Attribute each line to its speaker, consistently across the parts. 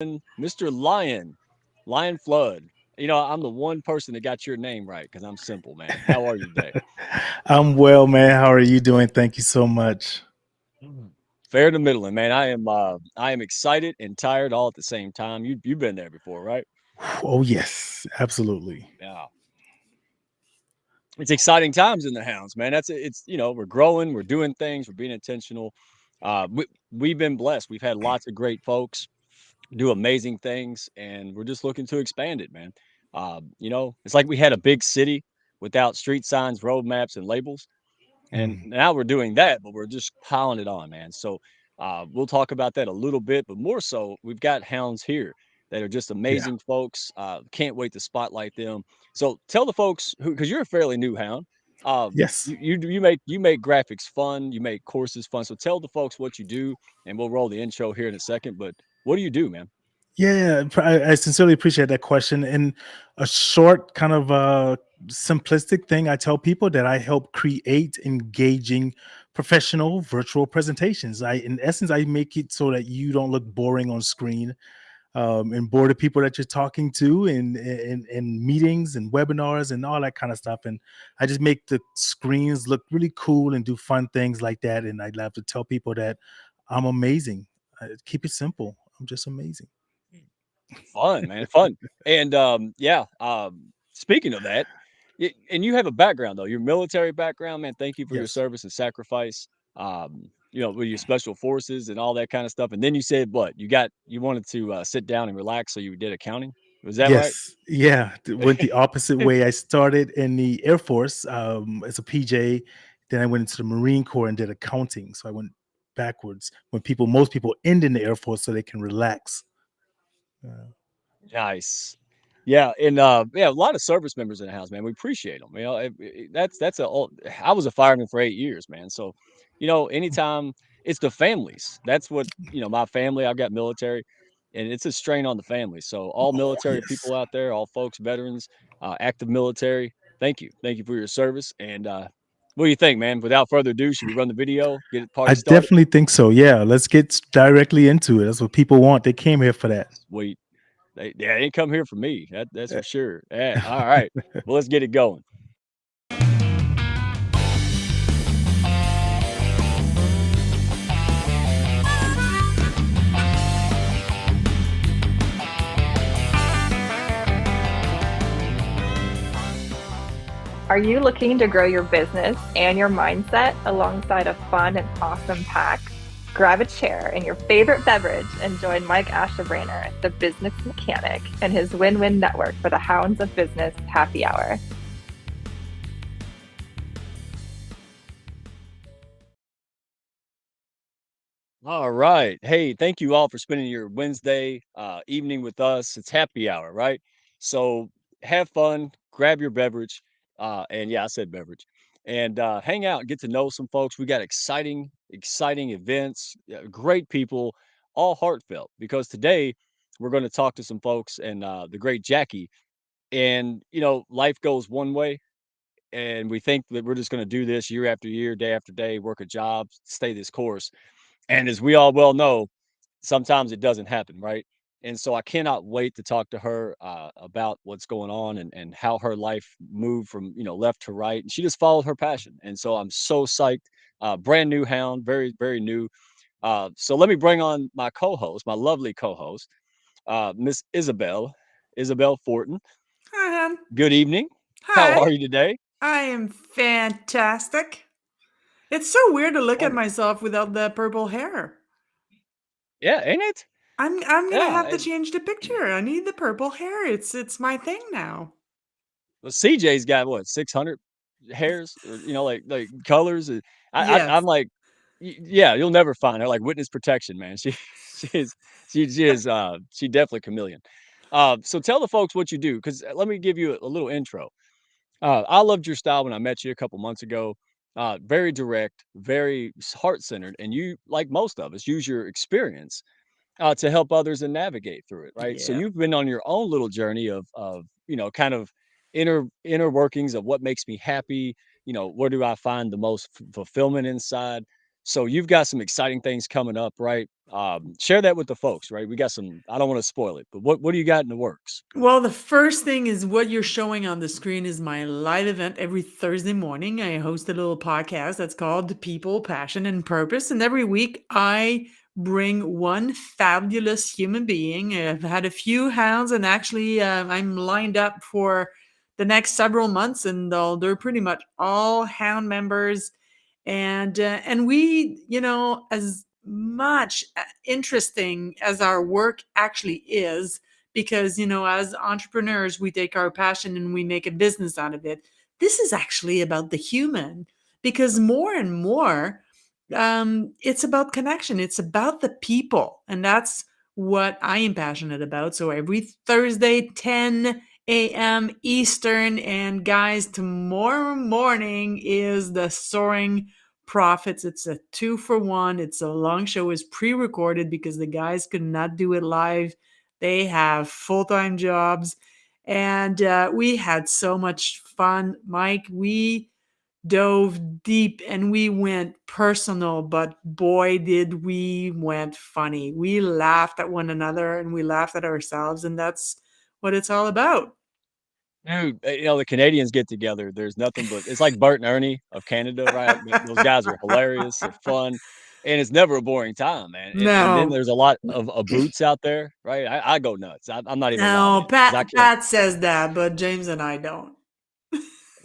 Speaker 1: Mr. Lion Flood. I'm the one person that got your name right because I'm simple, man. How are you today?
Speaker 2: I'm well, man. How are you doing? Thank you so much.
Speaker 1: Mhm. Fair to middling, man. I am excited and tired all at the same time. You've been there before, right?
Speaker 2: Oh, yes, absolutely.
Speaker 1: Yeah. It's exciting times in the hounds, man. We're growing, we're doing things, we're being intentional. We've been blessed. We've had lots of great folks do amazing things, and we're just looking to expand it, man. It's like we had a big city without street signs, road maps, and labels. And
Speaker 2: Mm,
Speaker 1: now we're doing that, but we're just piling it on, man. So we'll talk about that a little bit, but more so, we've got hounds here that are just
Speaker 2: yeah.
Speaker 1: amazing folks. Can't wait to spotlight them. So tell the folks who, because you're a fairly new hound.
Speaker 2: Yes.
Speaker 1: You make graphics fun. You make courses fun. So tell the folks what you do, and we'll roll the intro here in a second. But what do you do, man?
Speaker 2: Yeah. I sincerely appreciate that question. And a short, kind of simplistic thing I tell people that I help create engaging professional virtual presentations. In essence, I make it so that you don't look boring on screen and board of people that you're talking to in meetings and webinars and all that kind of stuff. And I just make the screens look really cool and do fun things like that. And I love to tell people that I'm amazing. Keep it simple. I'm just amazing.
Speaker 1: Fun, man, fun. And yeah. Speaking of that, and you have a background though, your military background, man. Thank you for your
Speaker 2: Yes.
Speaker 1: service and sacrifice. With your special forces and all that kind of stuff. And then you said what you wanted to sit down and relax, so you did accounting. Was that right?
Speaker 2: Yes. Yeah. Went the opposite way. I started in the Air Force as a PJ. Then I went into the Marine Corps and did accounting. So I went backwards when most people end in the Air Force so they can relax. Uh,
Speaker 1: Nice. Yeah, and yeah, a lot of service members in the house, man. We appreciate them. That's I was a fireman for 8 years, man. So, anytime it's the families. That's what my family. I've got military, and it's a strain on the family. So, all
Speaker 2: oh,
Speaker 1: military
Speaker 2: yes.
Speaker 1: people out there, all folks, veterans, active military. Thank you for your service. And what do you think, man? Without further ado, should we run the video, get the
Speaker 2: I
Speaker 1: party started?
Speaker 2: definitely think so. Yeah, let's get directly into it. That's what people want. They came here for that.
Speaker 1: Sweet. They ain't come here for me. That's for sure. Yeah. All right. Well, let's get it going.
Speaker 3: Are you looking to grow your business and your mindset alongside a fun and awesome pack? Grab a chair and your favorite beverage and join Mike Ashebrainer, the business mechanic, and his win-win network for the Hounds of Business Happy Hour.
Speaker 1: All right. Hey, thank you all for spending your Wednesday evening with us. It's happy hour, right? So have fun, grab your beverage, and yeah, I said beverage, and hang out, get to know some folks. We got exciting events, great people, all heartfelt. Because today we're going to talk to some folks and the great Jackie. And life goes one way, and we think that we're just going to do this year after year, day after day, work a job, stay this course. And as we all well know, sometimes it doesn't happen, right? And so I cannot wait to talk to her about what's going on and how her life moved from left to right. And she just followed her passion. And so I'm so psyched. Brand new hound, very very new. So let me bring on my co-host, my lovely co-host, Miss Isabel Fortin.
Speaker 4: Hi, hon.
Speaker 1: Good evening. How
Speaker 4: Hi.
Speaker 1: are you today?
Speaker 4: I am fantastic. It's so weird to look at
Speaker 1: Wonderful.
Speaker 4: myself without the purple hair.
Speaker 1: Yeah, ain't it?
Speaker 4: I'm gonna
Speaker 1: Yeah.
Speaker 4: have to change the picture. I need the purple hair. It's my thing now.
Speaker 1: Well, CJ's got what 600 hairs, or like colors. And I'm
Speaker 4: Yes.
Speaker 1: like, yeah, you'll never find her like witness protection, man. She is she definitely chameleon. So tell the folks what you do, because let me give you a little intro. I loved your style when I met you a couple months ago. Very direct, very heart centered, and you, like most of us, use your experience to help others and navigate through it, right? So
Speaker 4: Yeah.
Speaker 1: you've been on your own little journey of kind of inner workings of what makes me happy. Where do I find the most fulfillment inside? So you've got some exciting things coming up, right? Share that with the folks, right? We got some. I don't want to spoil it, but what do you got in the works?
Speaker 4: Well, the first thing is what you're showing on the screen is my live event every Thursday morning. I host a little podcast that's called People, Passion, and Purpose. And every week I bring one fabulous human being. I've had a few hounds, and actually, I'm lined up for the next several months, and they're pretty much all hound members. And we, as much interesting as our work actually is, because as entrepreneurs we take our passion and we make a business out of it. This is actually about the human, because more and more it's about connection, it's about the people, and that's what I am passionate about. So every Thursday, 10 a.m. Eastern. And guys, tomorrow morning is the Soaring Profits. It's a 2-for-1. It's a long show, is pre-recorded because the guys could not do it live. They have full-time jobs. And we had so much fun, Mike. We dove deep and we went personal, but boy, did we went funny. We laughed at one another and we laughed at ourselves. And that's what it's all about.
Speaker 1: Dude, the Canadians get together. There's nothing but it's like Bert and Ernie of Canada, right? Those guys are hilarious. They're fun, and it's never a boring time, man. And then
Speaker 4: No,
Speaker 1: there's a lot of boots out there, right? I go nuts. I'm not even allowed
Speaker 4: no,
Speaker 1: in because I
Speaker 4: Pat,
Speaker 1: can't.
Speaker 4: Pat says that, but James and I don't.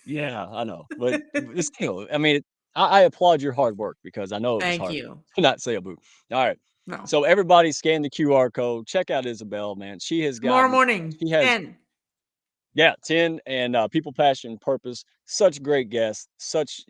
Speaker 1: Yeah, I know, but it's still. I mean, I applaud your hard work because I know it was
Speaker 4: Thank
Speaker 1: hard
Speaker 4: you.
Speaker 1: to not say a boot. All right,
Speaker 4: No.
Speaker 1: so everybody scan the QR code. Check out Isabel, man. She has
Speaker 4: Tomorrow
Speaker 1: gotten.
Speaker 4: morning,
Speaker 1: She has
Speaker 4: 10.
Speaker 1: Yeah, 10 and people, passion, purpose. Such great guests, such,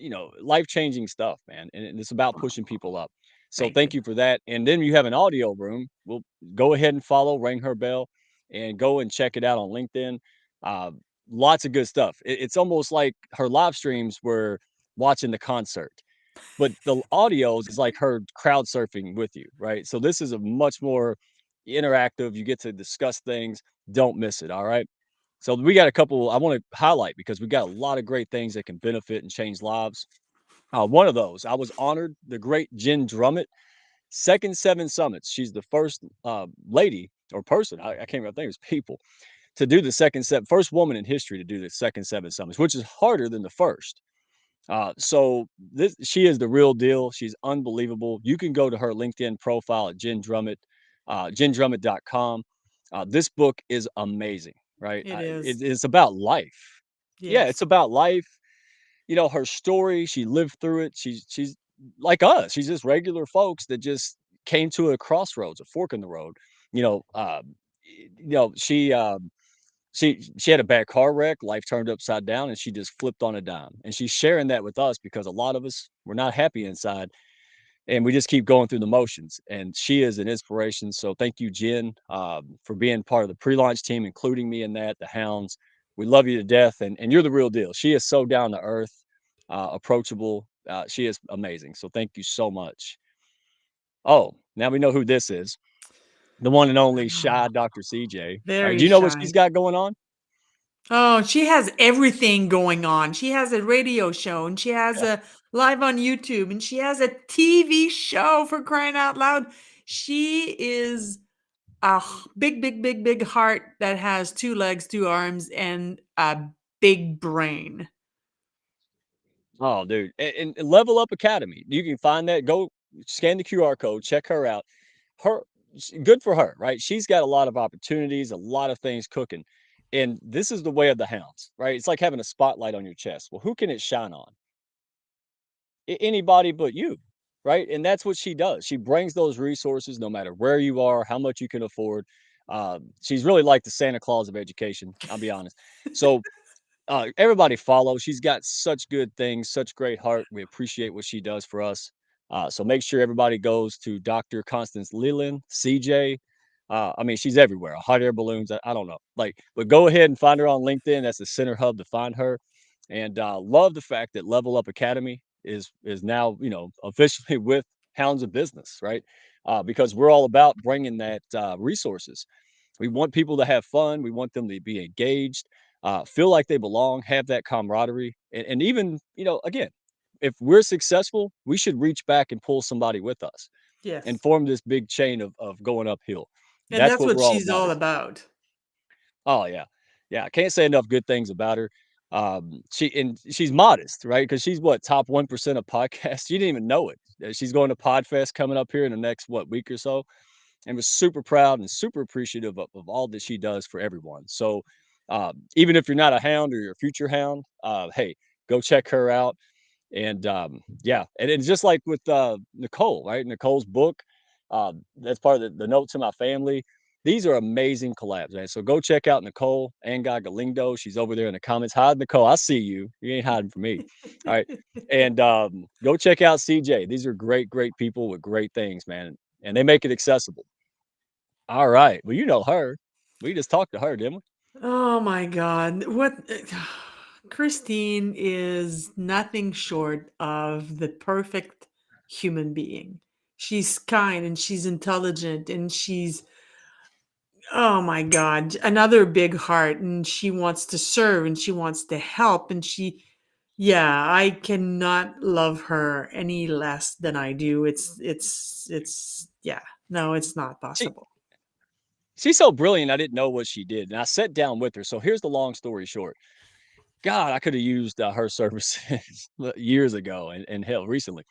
Speaker 1: life-changing stuff, man. And it's about pushing people up. So
Speaker 4: Thank
Speaker 1: thank
Speaker 4: you.
Speaker 1: you for that. And then you have an audio room. Well, go ahead and follow, ring her bell, and go and check it out on LinkedIn. Uh, Lots of good stuff. It's almost like her live streams were watching the concert, but the audios is like her crowd surfing with you, right? So this is a much more interactive. You get to discuss things. Don't miss it. All right. So we got a couple I want to highlight because we got a lot of great things that can benefit and change lives. One of those, I was honored, the great Jen Drummett, second 7 summits. She's the first lady or person, I can't remember, I think it was people, to do the first woman in history to do the second 7 summits, which is harder than the first. So she is the real deal. She's unbelievable. You can go to her LinkedIn profile at Jen Drummett, jendrummett.com. This book is amazing, right?
Speaker 4: It is.
Speaker 1: It's about life. Yeah,
Speaker 4: Yes.
Speaker 1: it's about life. Her story. She lived through it. She's like us. She's just regular folks that just came to a crossroads, a fork in the road. You know, uh, she had a bad car wreck, life turned upside down, and she just flipped on a dime. And she's sharing that with us because a lot of us we're not happy inside, and we just keep going through the motions. And she is an inspiration. So thank you, Jen, for being part of the pre-launch team, including me in that. The Hounds, we love you to death, and you're the real deal. She is so down to earth, approachable. She is amazing. So thank you so much. Oh, now we know who this is. The one and only shy Dr. CJ. All right, do
Speaker 4: Very
Speaker 1: you know what she's
Speaker 4: shy.
Speaker 1: got going on?
Speaker 4: Oh, she has everything going on. She has a radio show and she has
Speaker 1: Yeah.
Speaker 4: a live on YouTube and she has a TV show, for crying out loud. She is a big, big, big, big heart that has 2 legs, 2 arms, and a big brain.
Speaker 1: Oh, dude, and Level Up Academy, you can find that. Go scan the QR code, check her out. Her Good for her, right? She's got a lot of opportunities, a lot of things cooking, and this is the way of the hounds, right? It's like having a spotlight on your chest. Well, who can it shine on? Anybody but you, right? And that's what she does. She brings those resources, no matter where you are, how much you can afford. She's really like the Santa Claus of education. I'll be honest. So everybody follow. She's got such good things, such great heart. We appreciate what she does for us. So make sure everybody goes to Dr. Constance Leland, CJ. I mean, she's everywhere. Hot air balloons. I don't know. But go ahead and find her on LinkedIn. That's the center hub to find her. And love the fact that Level Up Academy is now officially with Hounds of Business, right? Because we're all about bringing that resources. We want people to have fun. We want them to be engaged, feel like they belong, have that camaraderie, and even again, if we're successful, we should reach back and pull somebody with us and
Speaker 4: Yes.
Speaker 1: form this big chain of going uphill.
Speaker 4: And
Speaker 1: That's
Speaker 4: that's
Speaker 1: what
Speaker 4: what
Speaker 1: we're all
Speaker 4: she's
Speaker 1: about.
Speaker 4: all
Speaker 1: Is
Speaker 4: about.
Speaker 1: Oh yeah, yeah. I can't say enough good things about her. She's modest, right? Because she's what top 1% of podcasts. You didn't even know it. She's going to Podfest coming up here in the next week or so, and was super proud and super appreciative of all that she does for everyone. So even if you're not a hound or you're a future hound, hey, go check her out. And yeah, and it's just like with Nicole, right? Nicole's book. That's part of the note to my family. These are amazing collabs, man. So go check out Nicole and Guy Galindo. She's over there in the comments. Hi, Nicole. I see you. You ain't hiding from me. All right. And go check out CJ. These are great, great people with great things, man. And they make it accessible. All right. Well, you know her. We just talked to her, didn't we?
Speaker 4: Oh my God. What Christine is nothing short of the perfect human being. She's kind and she's intelligent and she's, oh my God, another big heart. And she wants to serve and she wants to help. And yeah, I cannot love her any less than I do. Yeah, no, it's not
Speaker 1: She
Speaker 4: possible.
Speaker 1: she's so brilliant. I didn't know what she did, and I sat down with her. So here's the long story short. God, I could have used her services years ago and hell recently.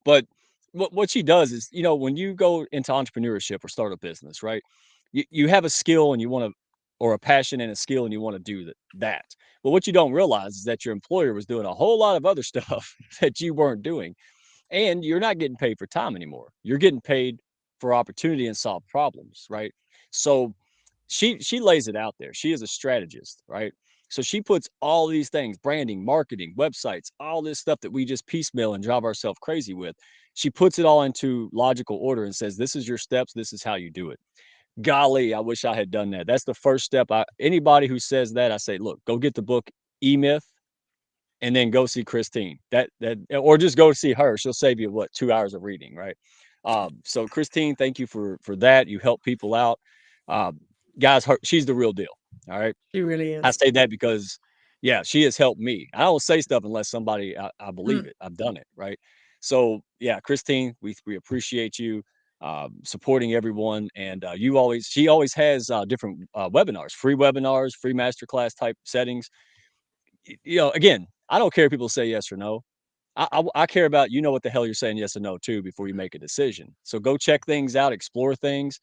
Speaker 1: But what she does is, when you go into entrepreneurship or start a business, right? You have a skill and you want to, or a passion and a skill and you want to do that. But what you don't realize is that your employer was doing a whole lot of other stuff that you weren't doing. And you're not getting paid for time anymore. You're getting paid for opportunity and solve problems, right? So she lays it out there. She is a strategist, right? So she puts all these things, branding, marketing, websites, all this stuff that we just piecemeal and drive ourselves crazy with. She puts it all into logical order and says, this is your steps, this is how you do it. Golly, I wish I had done that. That's the first step. Anybody who says that, I say, look, go get the book E Myth and then go see Christine. Or just go see her. She'll save you what 2 hours of reading, right? So Christine, thank you for that. You help people out, uh, guys. She's the real deal. All right,
Speaker 4: She really
Speaker 1: I
Speaker 4: is.
Speaker 1: say that because, yeah, she has helped me. I don't say stuff unless I believe
Speaker 4: Mm.
Speaker 1: it. I've done it, right? So yeah, Christine, we appreciate you supporting everyone, and she always has different webinars, free masterclass type settings. Again, I don't care if people say yes or no. I care about what the hell you're saying yes or no to before you make a decision. So go check things out, explore things.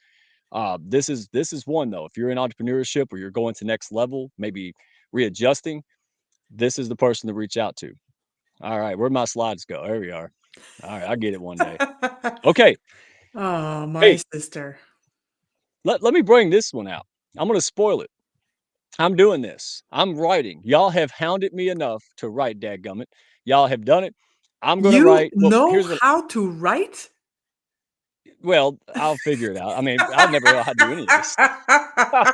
Speaker 1: This is one though. If you're in entrepreneurship or you're going to next level, maybe readjusting, this is the person to reach out to. All right, where'd my slides go? There we are. All right, I'll get it one day. Okay.
Speaker 4: Oh, my
Speaker 1: Hey,
Speaker 4: sister.
Speaker 1: let me bring this one out. I'm gonna spoil it. I'm doing this. I'm writing. Y'all have hounded me enough to write, dadgummit. Y'all have done it. I'm gonna
Speaker 4: You
Speaker 1: write. Well,
Speaker 4: know
Speaker 1: here's what.
Speaker 4: how to write?
Speaker 1: Well, I'll figure it out. I mean, I never know how to do any of this stuff.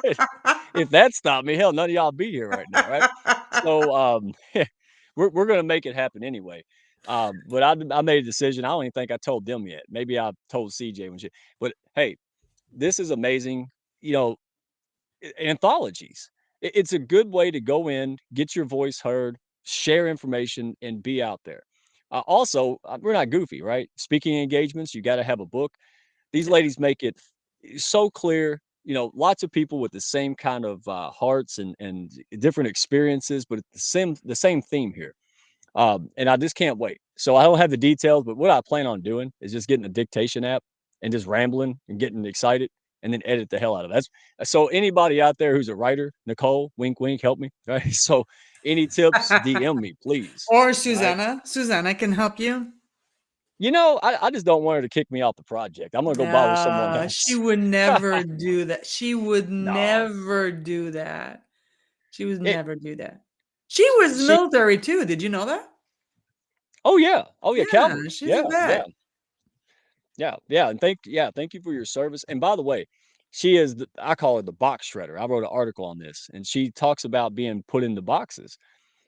Speaker 1: If that stopped me, hell, none of y'all be here right now, right? So, we're gonna make it happen anyway. But I made a decision. I don't even think I told them yet. Maybe I told CJ when she. But hey, this is amazing. You know, anthologies. It's a good way to go in, get your voice heard, share information, and be out there. Also, we're not goofy, right? Speaking engagements, you got to have a book. These
Speaker 4: Yeah.
Speaker 1: ladies make it so clear. Lots of people with the same kind of hearts and different experiences, but it's the same theme here. And I just can't wait. So I don't have the details, but what I plan on doing is just getting a dictation app and just rambling and getting excited and then edit the hell out of it. So anybody out there who's a writer, Nicole, wink, wink, help me. Right. So any tips, DM me, please.
Speaker 4: Or
Speaker 1: All right.
Speaker 4: Susanna. Susanna can help you.
Speaker 1: I just don't want her to kick me off the project. I'm gonna go bother someone
Speaker 4: She
Speaker 1: else.
Speaker 4: would never do that. She would
Speaker 1: No.
Speaker 4: never do that. She would
Speaker 1: It
Speaker 4: never do that. She was
Speaker 1: she
Speaker 4: military too. Did you know that?
Speaker 1: Oh yeah. Oh yeah,
Speaker 4: Yeah,
Speaker 1: cavalry.
Speaker 4: she's
Speaker 1: Yeah,
Speaker 4: a
Speaker 1: yeah.
Speaker 4: vet.
Speaker 1: Yeah, and thank you for your service. And by the way, she is I call her the box shredder. I wrote an article on this, and she talks about being put into boxes,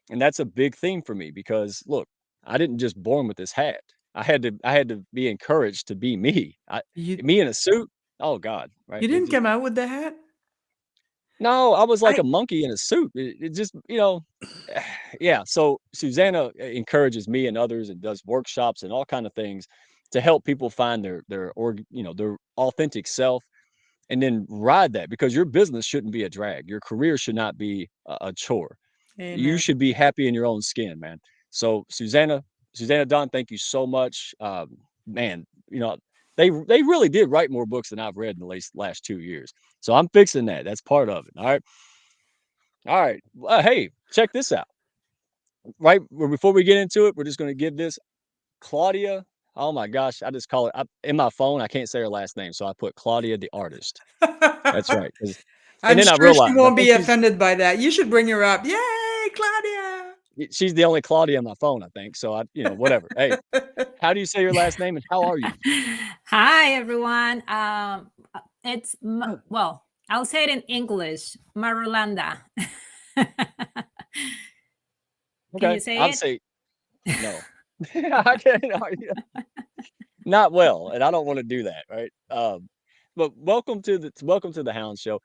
Speaker 1: and that's a big theme for me because look, I didn't just born with this hat. I had to be encouraged to be me.
Speaker 4: You
Speaker 1: Me in a suit. Oh God, right?
Speaker 4: you didn't come out with the hat?
Speaker 1: No, I was like
Speaker 4: I
Speaker 1: a monkey in a suit. It just, yeah. So Susanna encourages me and others and does workshops and all kind of things to help people find their authentic self and then ride that because your business shouldn't be a drag. Your career should not be a chore. You
Speaker 4: Amen.
Speaker 1: should be happy in your own skin, man. So Susanna Don, thank you so much. Man, they really did write more books than I've read in the last 2 years. So I'm fixing that. That's part of it. All right. All right. Hey, check this out. Right before we get into it, we're just going to give this Claudia. Oh my gosh, I just call it in my phone. I can't say her last name, so I put Claudia the artist. That's right. And
Speaker 4: I'm
Speaker 1: then I
Speaker 4: sure she
Speaker 1: realized I
Speaker 4: won't
Speaker 1: think
Speaker 4: be offended by that. You should bring her up. Yay,
Speaker 1: she's the only Claudia in my phone. I think so. Whatever. Hey,
Speaker 4: Claudia!
Speaker 1: how do you say your last name and how are you?
Speaker 5: Hi, everyone. Well, I'll say it in English, Marulanda. Can
Speaker 1: Okay,
Speaker 5: you say
Speaker 1: I'd
Speaker 5: it?
Speaker 1: say no. I can't. Not well, and I don't want to do that, right? But welcome to the Hound Show.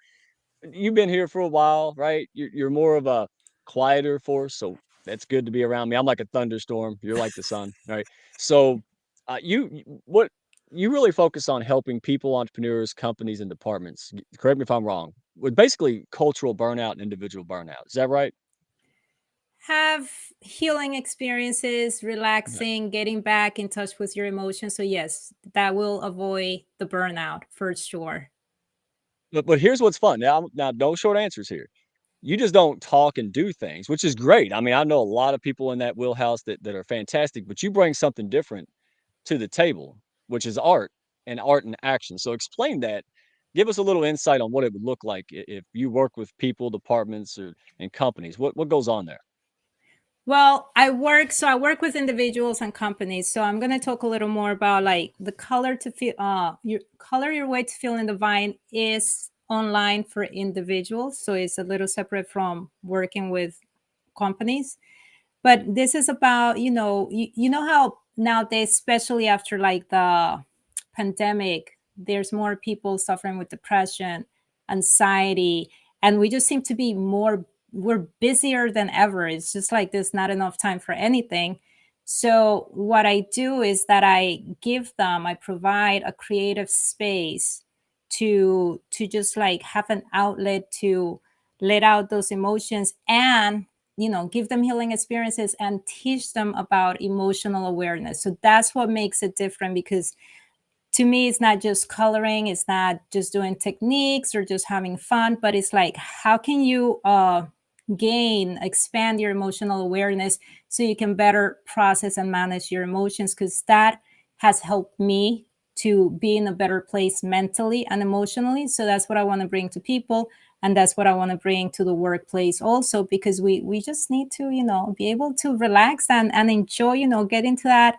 Speaker 1: You've been here for a while, right? You're more of a quieter force, so that's good to be around me. I'm like a thunderstorm. You're like the sun, right? So, what you really focus on helping people, entrepreneurs, companies, and departments. Correct me if I'm wrong. With basically cultural burnout and individual burnout. Is that right?
Speaker 5: Have healing experiences,
Speaker 1: Okay.
Speaker 5: relaxing, getting back in touch with your emotions. So, yes, that will avoid the burnout for sure.
Speaker 1: But here's what's fun. Now, no short answers here. You just don't talk and do things, which is great. I mean, I know a lot of people in that wheelhouse that are fantastic, but you bring something different to the table, which is art and action. So explain that. Give us a little insight on what it would look like if you work with people, departments, or and companies. What goes on there?
Speaker 5: Well, I work with individuals and companies. So I'm going to talk a little more about like the color to feel your color your way to feeling divine is online for individuals. So it's a little separate from working with companies. But this is about, you know how nowadays, especially after like the pandemic, there's more people suffering with depression, anxiety, and we just seem to be we're busier than ever. It's just like there's not enough time for anything. So what I do is that I provide a creative space to just like have an outlet to let out those emotions and give them healing experiences and teach them about emotional awareness. So that's what makes it different, because to me it's not just coloring, it's not just doing techniques or just having fun, but it's like, how can you expand your emotional awareness so you can better process and manage your emotions, because that has helped me to be in a better place mentally and emotionally. So that's what I want to bring to people, and that's what I want to bring to the workplace also, because we just need to be able to relax and enjoy, get into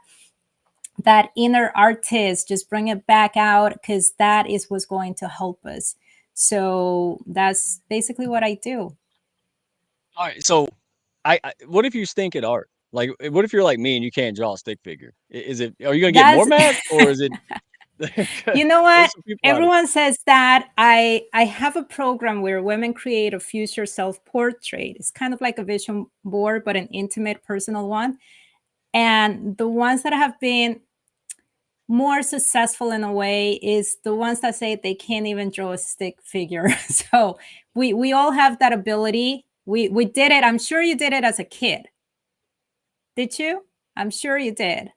Speaker 5: that inner artist, just bring it back out, because that is what's going to help us. So that's basically what I do.
Speaker 1: All right. So, what if you stink at art? Like, what if you're like me and you can't draw a stick figure? Is it? Are you gonna get more
Speaker 5: That's
Speaker 1: mad, or is it?
Speaker 5: you know
Speaker 1: There's
Speaker 5: what,
Speaker 1: some people out.
Speaker 5: everyone says that. I have a program where women create a future self portrait. It's kind of like a vision board, but an intimate, personal one. And the ones that have been more successful in a way is the ones that say they can't even draw a stick figure. So we all have that ability. We did it. I'm sure you did it as a kid. Did you? I'm sure you did.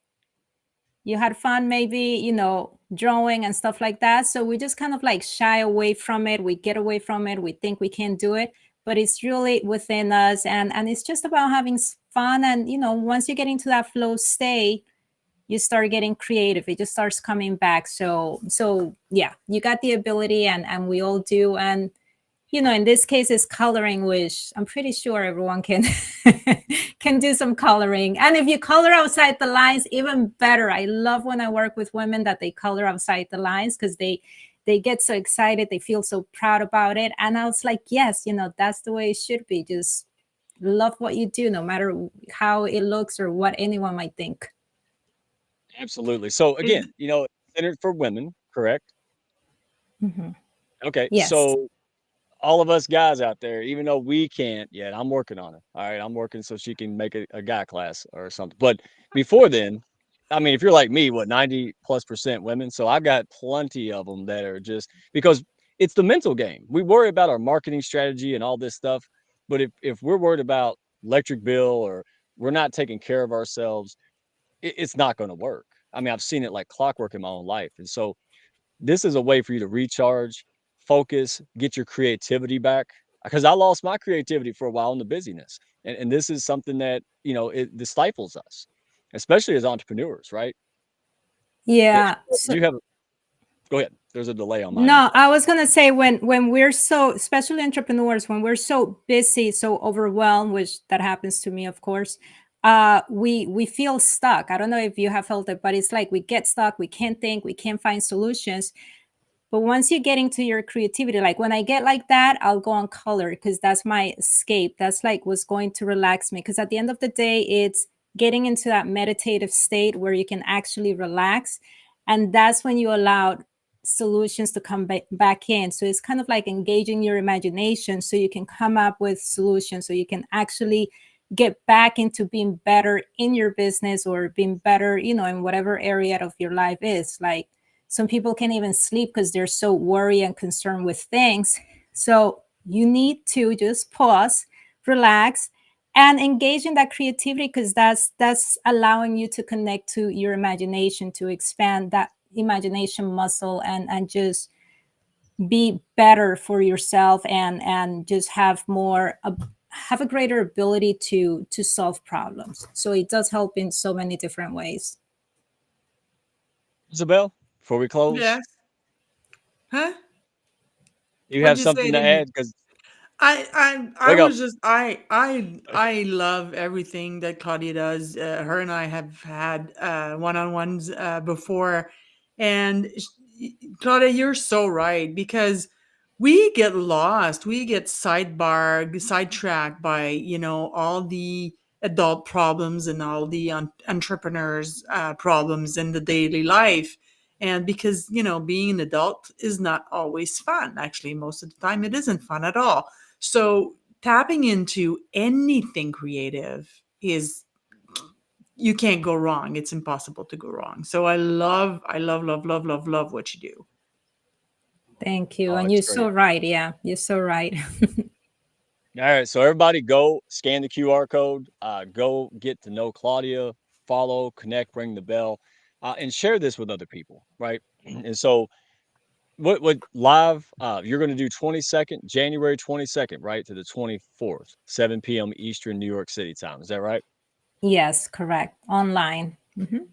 Speaker 5: You had fun, maybe, drawing and stuff like that. So we just kind of like shy away from it. We get away from it. We think we can't do it, but it's really within us. And it's just about having fun. And, once you get into that flow state, you start getting creative. It just starts coming back. So yeah, you got the ability, and we all do. And in this case it's coloring, which I'm pretty sure everyone can can do some coloring. And if you color outside the lines, even better. I love when I work with women that they color outside the lines, because they get so excited, they feel so proud about it. And I was like, yes, that's the way it should be. Just love what you do, no matter how it looks or what anyone might think.
Speaker 1: Absolutely. So
Speaker 4: Is
Speaker 1: again, centered for women, correct?
Speaker 5: Mhm.
Speaker 1: Okay.
Speaker 5: Yes.
Speaker 1: So all of us guys out there, even though we can't yet, I'm working on it. All right. I'm working so she can make a guy class or something. But before then, I mean, if you're like me, what, 90+% women? So I've got plenty of them that are just because it's the mental game. We worry about our marketing strategy and all this stuff. But if we're worried about electric bill or we're not taking care of ourselves, it's not going to work. I mean, I've seen it like clockwork in my own life. And so this is a way for you to recharge, focus, get your creativity back. Because I lost my creativity for a while in the busyness. And this is something that, this stifles us, especially as entrepreneurs, right?
Speaker 5: Yeah.
Speaker 1: Do
Speaker 5: So
Speaker 1: you have, go ahead. There's a delay on my end.
Speaker 5: no, I was gonna say when we're so, especially entrepreneurs, when we're so busy, so overwhelmed, which that happens to me, of course, we feel stuck. I don't know if you have felt it, but it's like we get stuck, we can't think, we can't find solutions. But once you get into your creativity, like when I get like that, I'll go on color because that's my escape. That's like what's going to relax me. Because at the end of the day, it's getting into that meditative state where you can actually relax. And that's when you allow solutions to come back in. So it's kind of like engaging your imagination so you can come up with solutions, so you can actually get back into being better in your business or being better, in whatever area of your life is. Like, some people can't even sleep because they're so worried and concerned with things. So you need to just pause, relax, and engage in that creativity, because that's allowing you to connect to your imagination, to expand that imagination muscle, and just be better for yourself, and just have have a greater ability to solve problems. So it does help in so many different ways.
Speaker 1: Isabel, before we close,
Speaker 4: Yes. Huh?
Speaker 1: you
Speaker 4: What'd
Speaker 1: have
Speaker 4: you say? I
Speaker 1: something to
Speaker 4: didn't hear.
Speaker 1: add? Because
Speaker 4: I
Speaker 1: wake up.
Speaker 4: was just I love everything that Claudia does. Her and I have had one-on-ones before, and Claudia, you're so right, because we get lost, we get sidetracked by all the adult problems and all the entrepreneurs problems in the daily life. And because being an adult is not always fun. Actually, most of the time it isn't fun at all. So tapping into anything creative is, you can't go wrong. It's impossible to go wrong. So I love, love, love, love, love what you do.
Speaker 5: Thank you.
Speaker 1: Oh,
Speaker 5: And
Speaker 1: it's
Speaker 5: you're
Speaker 1: great.
Speaker 5: so right. Yeah, you're so right.
Speaker 1: All right, so everybody go scan the QR code, go get to know Claudia, follow, connect, ring the bell, and share this with other people, right? And so what live you're going to do 22nd, January 22nd, right, to the 24th, 7 p.m. Eastern New York City time. Is that right?
Speaker 5: Yes, correct. Online. Mhm.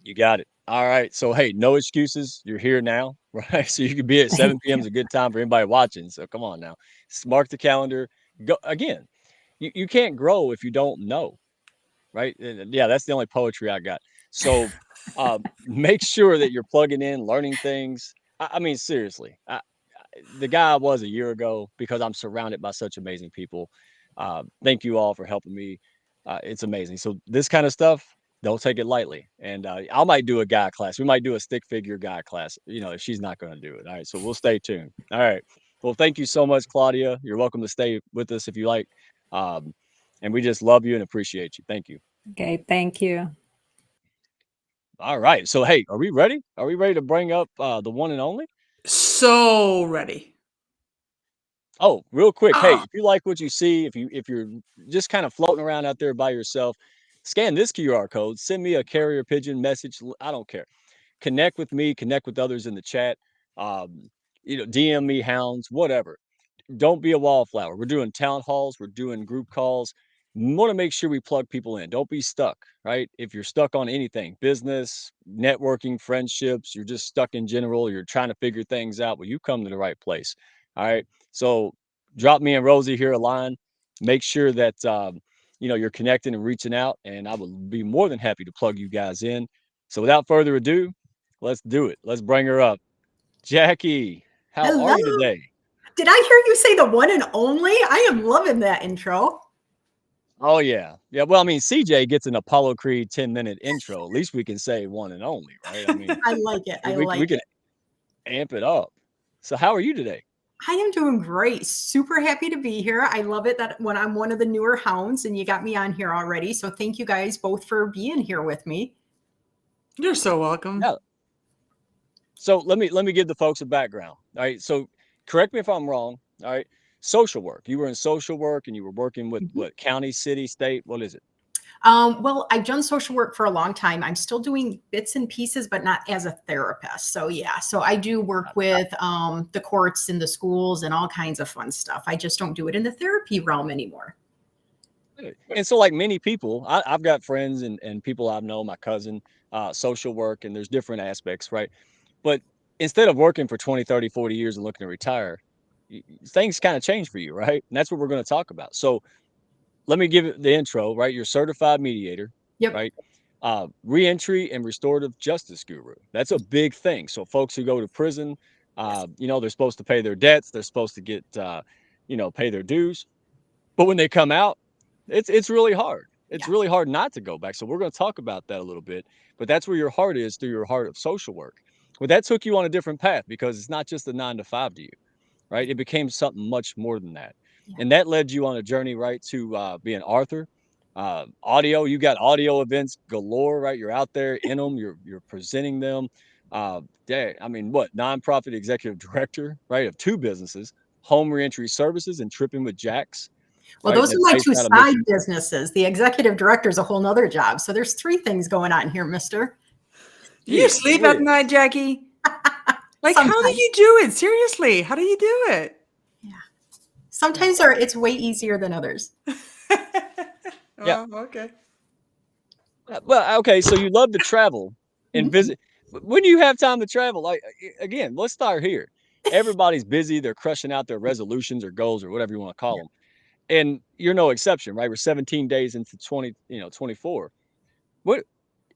Speaker 1: You got it. All right. So hey, no excuses. You're here now, right? So you could be at
Speaker 5: Thank
Speaker 1: 7 p.m.
Speaker 5: you.
Speaker 1: is a good time for anybody watching. So come on now. Mark the calendar. Go again. You can't grow if you don't know, right? Yeah, that's the only poetry I got. So make sure that you're plugging in, learning things. I mean, seriously, the guy I was a year ago, because I'm surrounded by such amazing people. Thank you all for helping me. It's amazing. So this kind of stuff, don't take it lightly. And I might do a guy class. We might do a stick figure guy class. If she's not going to do it. All right. So we'll stay tuned. All right. Well, thank you so much, Claudia. You're welcome to stay with us if you like. Um, and we just love you and appreciate you. Thank you.
Speaker 5: Okay, thank you.
Speaker 1: All right. So hey, are we ready? Are we ready to bring up the one and only?
Speaker 4: So ready.
Speaker 1: Oh, real quick. Hey,
Speaker 4: Oh,
Speaker 1: if you like what you see, if you're just kind of floating around out there by yourself, scan this QR code, send me a carrier pigeon message. I don't care. Connect with me, connect with others in the chat. Um, DM me hounds, whatever. Don't be a wallflower. We're doing town halls, we're doing group calls. Want to make sure we plug people in. Don't be stuck, right? If you're stuck on anything, business, networking, friendships, you're just stuck in general, you're trying to figure things out, well, you come to the right place. All right. So drop me and Rosie here a line. Make sure that you're connecting and reaching out, and I would be more than happy to plug you guys in. So without further ado, let's do it. Let's bring her up. Jackie, how are
Speaker 6: Hello.
Speaker 1: you today?
Speaker 6: Did I hear you say the one and only? I am loving that intro.
Speaker 1: Oh yeah. Yeah. Well, I mean, CJ gets an Apollo Creed 10-minute intro. At least we can say one and only, right? I mean,
Speaker 6: I like it.
Speaker 1: we,
Speaker 6: I
Speaker 1: we, we
Speaker 6: like
Speaker 1: can
Speaker 6: it.
Speaker 1: amp it up. So how are you today?
Speaker 6: I am doing great. Super happy to be here. I love it that when I'm one of the newer hounds and you got me on here already. So thank you guys both for being here with me.
Speaker 4: You're so welcome.
Speaker 1: Yeah. So let me give the folks a background. All right. So correct me if I'm wrong. All right. Social work. You were in social work and you were working with
Speaker 6: Mhm.
Speaker 1: what, county, city, state? What is it?
Speaker 6: Well, I've done social work for a long time. I'm still doing bits and pieces, but not as a therapist. So yeah, so I do work with the courts and the schools and all kinds of fun stuff. I just don't do it in the therapy realm anymore.
Speaker 1: And so like many people, I've got friends and people I've known, my cousin, social work, and there's different aspects, right? But instead of working for 20, 30, 40 years and looking to retire, things kind of change for you, right? And that's what we're going to talk about. So let me give it the intro, right? You're a certified mediator,
Speaker 6: Yep.
Speaker 1: right? Reentry and restorative justice guru. That's a big thing. So folks who go to prison,
Speaker 6: Yes.
Speaker 1: they're supposed to pay their debts. They're supposed to get, pay their dues. But when they come out, it's really hard. It's
Speaker 6: Yeah.
Speaker 1: really hard not to go back. So we're going to talk about that a little bit. But that's where your heart is, through your heart of social work. But that took you on a different path, because it's not just a 9 to 5 to you, right? It became something much more than that.
Speaker 6: Yeah.
Speaker 1: And that led you on a journey, right, to be an author. Audio, you got audio events galore, right? You're out there in them, you're presenting them. I mean, what, nonprofit executive director, right, of 2 businesses, Home Reentry Services and Tripping with Jacks,
Speaker 6: Well,
Speaker 1: right?
Speaker 6: those are
Speaker 1: That's
Speaker 6: my
Speaker 1: based
Speaker 6: two
Speaker 1: out of
Speaker 6: side
Speaker 1: Michigan.
Speaker 6: businesses. The executive director is a whole nother job. So there's 3 things going on here, mister.
Speaker 4: Do you
Speaker 1: Gee
Speaker 4: sleep at
Speaker 1: whiz.
Speaker 4: night, Jackie? Like, how do
Speaker 6: Sometimes.
Speaker 4: you do it? Seriously, how do you do it?
Speaker 6: Yeah. Sometimes it's way easier than others.
Speaker 1: Yeah.
Speaker 4: Oh, okay.
Speaker 1: Well, okay, so you love to travel and
Speaker 6: Mhm.
Speaker 1: visit. When do you have time to travel? Like, again, let's start here. Everybody's busy. They're crushing out their resolutions or goals or whatever you want to call
Speaker 6: Yeah.
Speaker 1: them. And you're no exception, right? We're 17 days into 24. What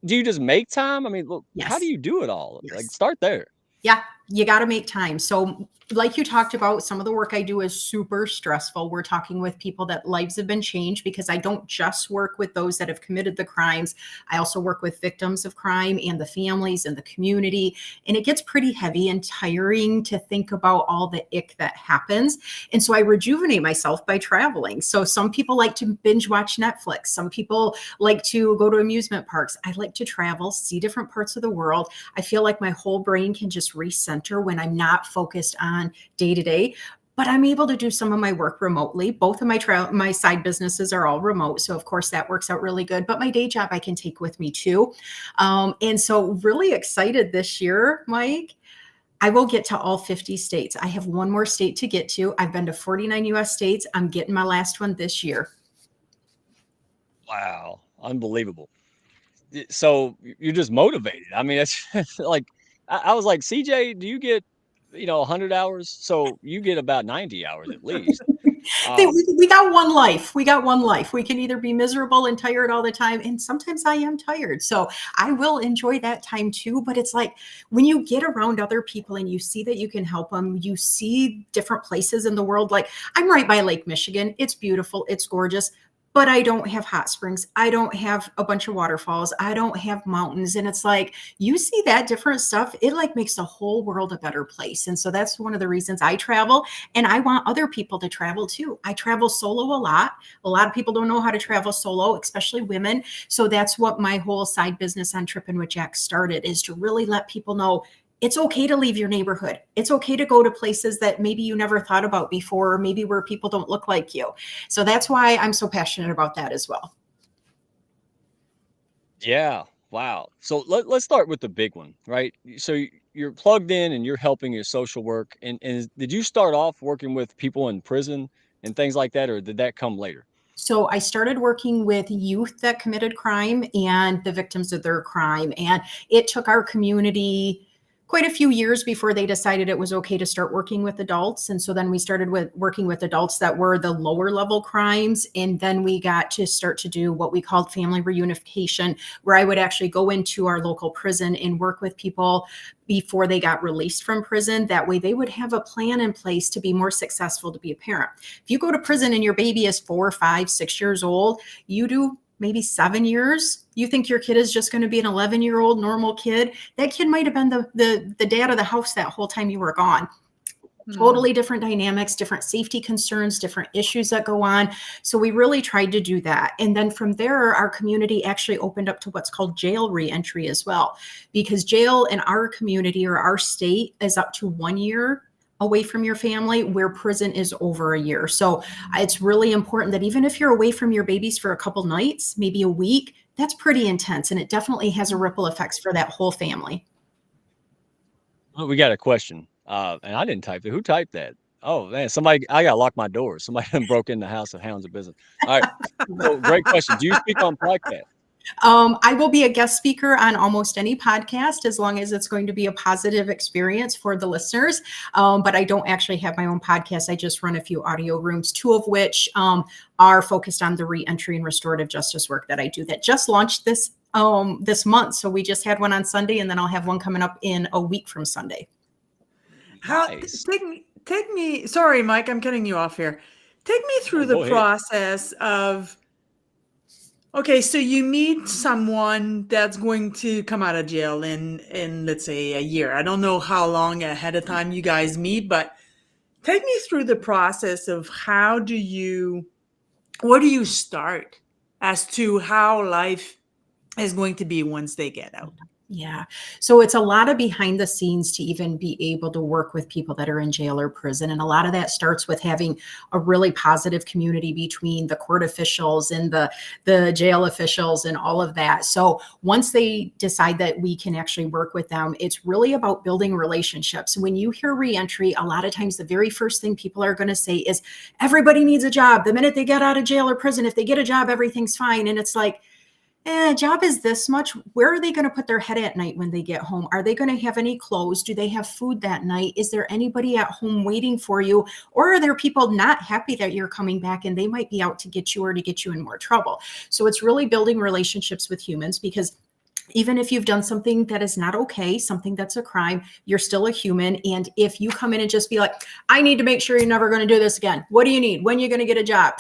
Speaker 1: do you just make time? I mean, look, how do
Speaker 6: Yes.
Speaker 1: you do it all? Like,
Speaker 6: Yes.
Speaker 1: start there.
Speaker 6: Yeah, you got to make time. So, like you talked about, some of the work I do is super stressful. We're talking with people that lives have been changed, because I don't just work with those that have committed the crimes. I also work with victims of crime and the families and the community. And it gets pretty heavy and tiring to think about all the ick that happens. And so I rejuvenate myself by traveling. So some people like to binge watch Netflix. Some people like to go to amusement parks. I like to travel, see different parts of the world. I feel like my whole brain can just recenter when I'm not focused on day to day. But I'm able to do some of my work remotely. Both of my side businesses are all remote, so of course that works out really good. But my day job I can take with me too, and so really excited this year, Mike. I will get to all 50 states. I have one more state to get to. I've been to 49 U.S. states. I'm getting my last one this year.
Speaker 1: Wow, unbelievable. So you're just motivated. I mean, it's like I was like, CJ, do you get 100 hours? So you get about 90 hours at least. Um,
Speaker 6: We got one life. We got one life. We can either be miserable and tired all the time, and sometimes I am tired. So I will enjoy that time too. But it's like when you get around other people and you see that you can help them, you see different places in the world. Like, I'm right by Lake Michigan. It's beautiful. It's gorgeous. But I don't have hot springs. I don't have a bunch of waterfalls. I don't have mountains. And it's like, you see that different stuff, it like makes the whole world a better place. And so that's one of the reasons I travel. And I want other people to travel too. I travel solo a lot. A lot of people don't know how to travel solo, especially women. So that's what my whole side business on Trippin' with Jack started, is to really let people know it's okay to leave your neighborhood. It's okay to go to places that maybe you never thought about before, or maybe where people don't look like you. So that's why I'm so passionate about that as well.
Speaker 1: yeah. Wow. So let's start with the big one, right? So you're plugged in and you're helping your social work. And did you start off working with people in prison and things like that, or did that come later?
Speaker 6: So I started working with youth that committed crime and the victims of their crime. And it took our community quite a few years before they decided it was okay to start working with adults. And so then we started working with adults that were the lower level crimes. And then we got to start to do what we called family reunification, where I would actually go into our local prison and work with people before they got released from prison. That way they would have a plan in place to be more successful to be a parent. If you go to prison and your baby is 4, 5, 6 years old, you do maybe 7 years, you think your kid is just going to be an 11-year-old normal kid. That kid might have been the dad of the house that whole time you were gone. Totally different dynamics, different safety concerns, different issues that go on. So we really tried to do that. And then from there, our community actually opened up to what's called jail reentry as well, because jail in our community or our state is up to 1 year away from your family, where prison is over a year. So it's really important that even if you're away from your babies for a couple nights, maybe a week, that's pretty intense. And it definitely has a ripple effects for that whole family.
Speaker 1: Oh, we got a question. And I didn't type it. Who typed that? Oh man, I gotta lock my doors. Somebody done broke in the house of Hounds of Business. All right. So great question. Do you speak on podcasts?
Speaker 6: I will be a guest speaker on almost any podcast as long as it's going to be a positive experience for the listeners. But I don't actually have my own podcast. I just run a few audio rooms, 2 of which are focused on the reentry and restorative justice work that I do that just launched this month. So we just had one on Sunday, and then I'll have one coming up in a week from Sunday.
Speaker 1: Nice.
Speaker 4: Take me, sorry, Mike, I'm cutting you off here. Take me through
Speaker 1: Go
Speaker 4: the
Speaker 1: ahead.
Speaker 4: process of, okay, so you meet someone that's going to come out of jail in let's say a year. I don't know how long ahead of time you guys meet, but take me through the process of where do you start as to how life is going to be once they get out?
Speaker 6: Yeah. So it's a lot of behind the scenes to even be able to work with people that are in jail or prison. And a lot of that starts with having a really positive community between the court officials and the jail officials and all of that. So once they decide that we can actually work with them, it's really about building relationships. When you hear reentry, a lot of times the very first thing people are going to say is everybody needs a job. The minute they get out of jail or prison, if they get a job, everything's fine. And it's like, job is this much. Where are they going to put their head at night when they get home? Are they going to have any clothes? Do they have food that night? Is there anybody at home waiting for you? Or are there people not happy that you're coming back and they might be out to get you or to get you in more trouble? So it's really building relationships with humans, because even if you've done something that is not okay, something that's a crime, you're still a human. And if you come in and just be like, I need to make sure you're never going to do this again. What do you need? When are you going to get a job?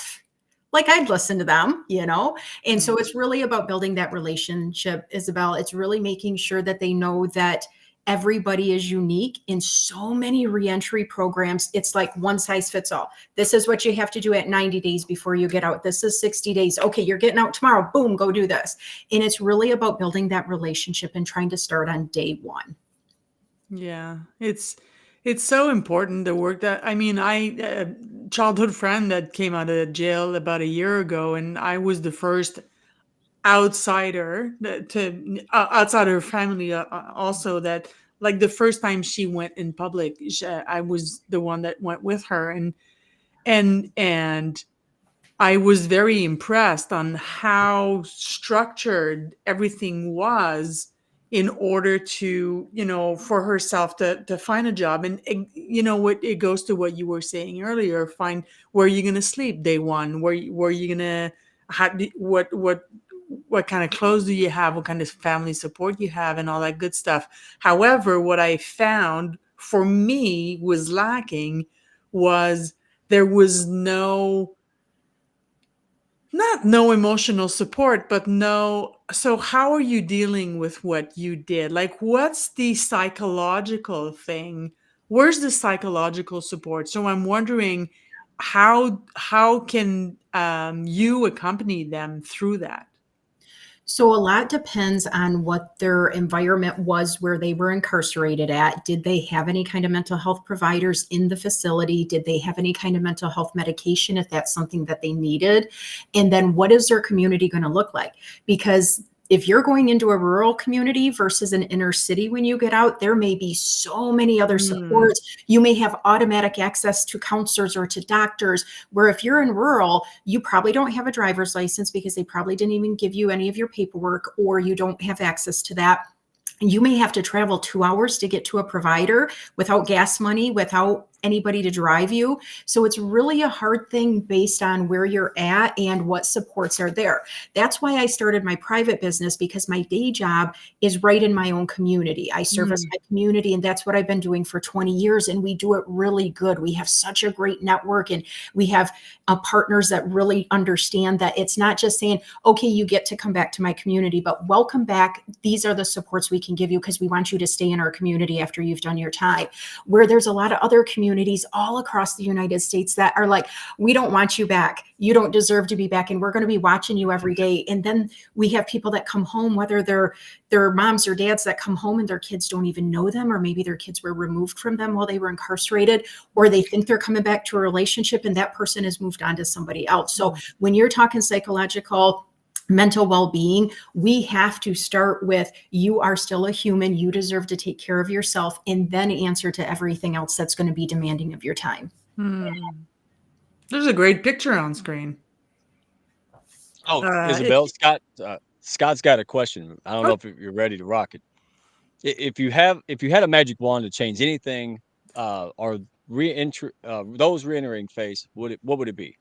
Speaker 6: Like, I'd listen to them, And so it's really about building that relationship, Isabel. It's really making sure that they know that everybody is unique. In so many reentry programs, it's like one size fits all. This is what you have to do at 90 days before you get out. This is 60 days. Okay, you're getting out tomorrow. Boom, go do this. And it's really about building that relationship and trying to start on day one.
Speaker 4: Yeah, it's so important, the work that, I mean, a childhood friend that came out of jail about a year ago, and I was the first outsider outside her family also, that like the first time she went in public, I was the one that went with her, and I was very impressed on how structured everything was in order to, for herself to find a job. And, it goes to what you were saying earlier, find where you're going to sleep day one, where you're going to have, what kind of clothes do you have, what kind of family support you have, and all that good stuff. However, what I found for me was lacking was there was no emotional support, but so how are you dealing with what you did? Like, what's the psychological thing? Where's the psychological support? So I'm wondering how can you accompany them through that?
Speaker 6: So a lot depends on what their environment was where they were incarcerated at. Did they have any kind of mental health providers in the facility? Did they have any kind of mental health medication if that's something that they needed? And then what is their community going to look like? Because if you're going into a rural community versus an inner city when you get out, there may be so many other supports. You may have automatic access to counselors or to doctors, where if you're in rural, you probably don't have a driver's license because they probably didn't even give you any of your paperwork, or you don't have access to that. You may have to travel 2 hours to get to a provider without gas money, without anybody to drive you. So it's really a hard thing based on where you're at and what supports are there. That's why I started my private business, because my day job is right in my own community. I service my community, and that's what I've been doing for 20 years. And we do it really good. We have such a great network, and we have partners that really understand that it's not just saying, okay, you get to come back to my community, but welcome back. These are the supports we can give you because we want you to stay in our community after you've done your time. Where there's a lot of other communities communities all across the United States that are like, we don't want you back. You don't deserve to be back. And we're going to be watching you every day. And then we have people that come home, whether they're moms or dads that come home and their kids don't even know them, or maybe their kids were removed from them while they were incarcerated, or they think they're coming back to a relationship and that person has moved on to somebody else. So when you're talking psychological, mental well-being, we have to start with, you are still a human, you deserve to take care of yourself, and then answer to everything else that's going to be demanding of your time.
Speaker 4: There's a great picture on screen.
Speaker 1: Oh, Isabel, Scott's got a question. I don't know if you're ready to rock it. If you had a magic wand to change anything, or those re-entering phase, what would it be?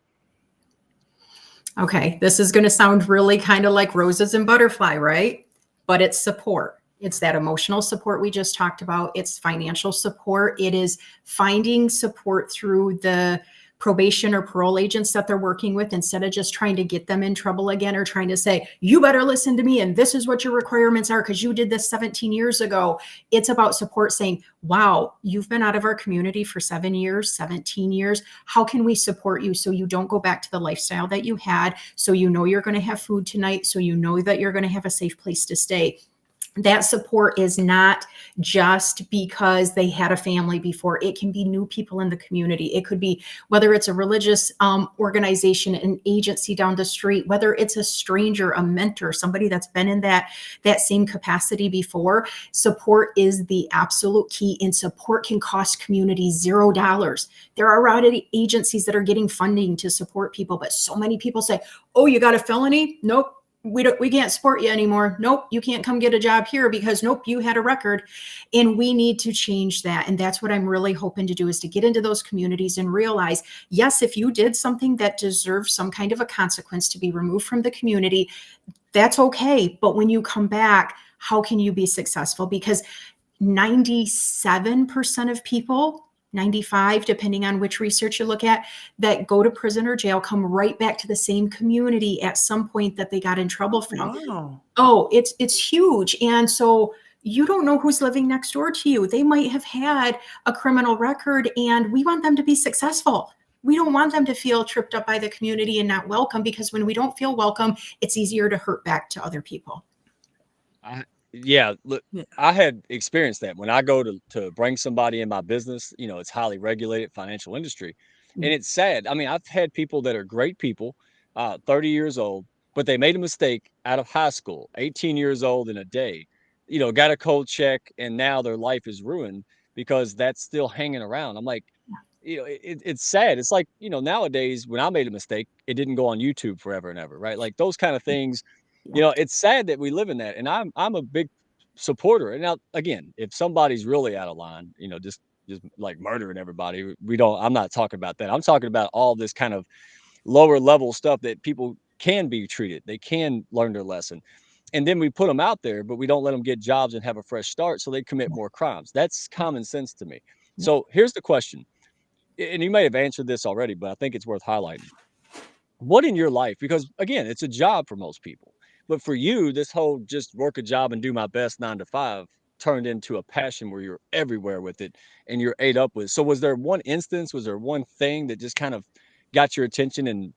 Speaker 6: Okay, this is going to sound really kind of like roses and butterfly, right? But it's support. It's that emotional support we just talked about. It's financial support. It is finding support through the probation or parole agents that they're working with, instead of just trying to get them in trouble again, or trying to say, you better listen to me and this is what your requirements are because you did this 17 years ago. It's about support, saying, wow, you've been out of our community for 7 years, 17 years. How can we support you so you don't go back to the lifestyle that you had? So you know you're going to have food tonight. So you know that you're going to have a safe place to stay. That support is not just because they had a family before. It can be new people in the community. It could be, whether it's a religious organization, an agency down the street, whether it's a stranger, a mentor, somebody that's been in that same capacity before. Support is the absolute key, and support can cost communities $0. There are already agencies that are getting funding to support people, but so many people say, oh, you got a felony? Nope. We can't support you anymore. Nope, you can't come get a job here because nope, you had a record. And we need to change that. And that's what I'm really hoping to do, is to get into those communities and realize, yes, if you did something that deserves some kind of a consequence to be removed from the community, that's okay. But when you come back, how can you be successful? Because 97% of people, 95, depending on which research you look at, that go to prison or jail come right back to the same community at some point that they got in trouble from.
Speaker 4: Wow.
Speaker 6: Oh, it's huge. And so you don't know who's living next door to you. They might have had a criminal record, and we want them to be successful. We don't want them to feel tripped up by the community and not welcome, because when we don't feel welcome, it's easier to hurt back to other people.
Speaker 1: Yeah, look, I had experienced that when I go to bring somebody in my business. It's highly regulated financial industry, and it's sad. I mean, I've had people that are great people, 30 years old, but they made a mistake out of high school, 18 years old in a day, got a cold check, and now their life is ruined because that's still hanging around. I'm like, it's sad. It's like, nowadays when I made a mistake, it didn't go on YouTube forever and ever, right? Like those kind of things. It's sad that we live in that, and I'm a big supporter. And now, again, if somebody's really out of line, just like murdering everybody, I'm not talking about that. I'm talking about all this kind of lower level stuff that people can be treated. They can learn their lesson, and then we put them out there, but we don't let them get jobs and have a fresh start, so they commit more crimes. That's common sense to me. So here's the question, and you may have answered this already, but I think it's worth highlighting. What in your life, because again, it's a job for most people, but for you, this whole just work a job and do my best 9 to 5 turned into a passion where you're everywhere with it and you're ate up with. So was there one instance, was there one thing that just kind of got your attention and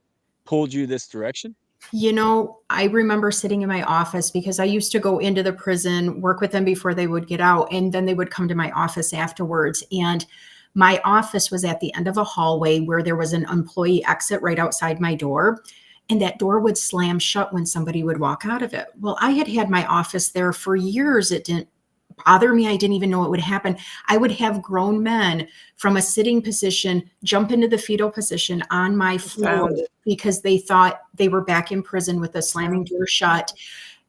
Speaker 1: pulled you this direction?
Speaker 6: I remember sitting in my office, because I used to go into the prison, work with them before they would get out, and then they would come to my office afterwards. And my office was at the end of a hallway where there was an employee exit right outside my door. And that door would slam shut when somebody would walk out of it. Well, I had my office there for years. It didn't bother me. I didn't even know it would happen. I would have grown men from a sitting position jump into the fetal position on my floor because they thought they were back in prison with a slamming door shut.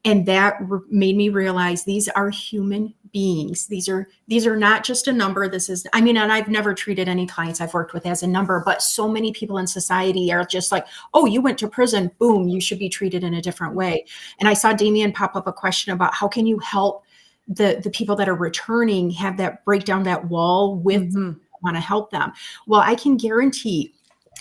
Speaker 6: And that made me realize these are human beings. These are not just a number. And I've never treated any clients I've worked with as a number, but so many people in society are just like, oh, you went to prison, boom, you should be treated in a different way. And I saw Damien pop up a question about how can you help the people that are returning have that break down that wall with want to help them. Well, I can guarantee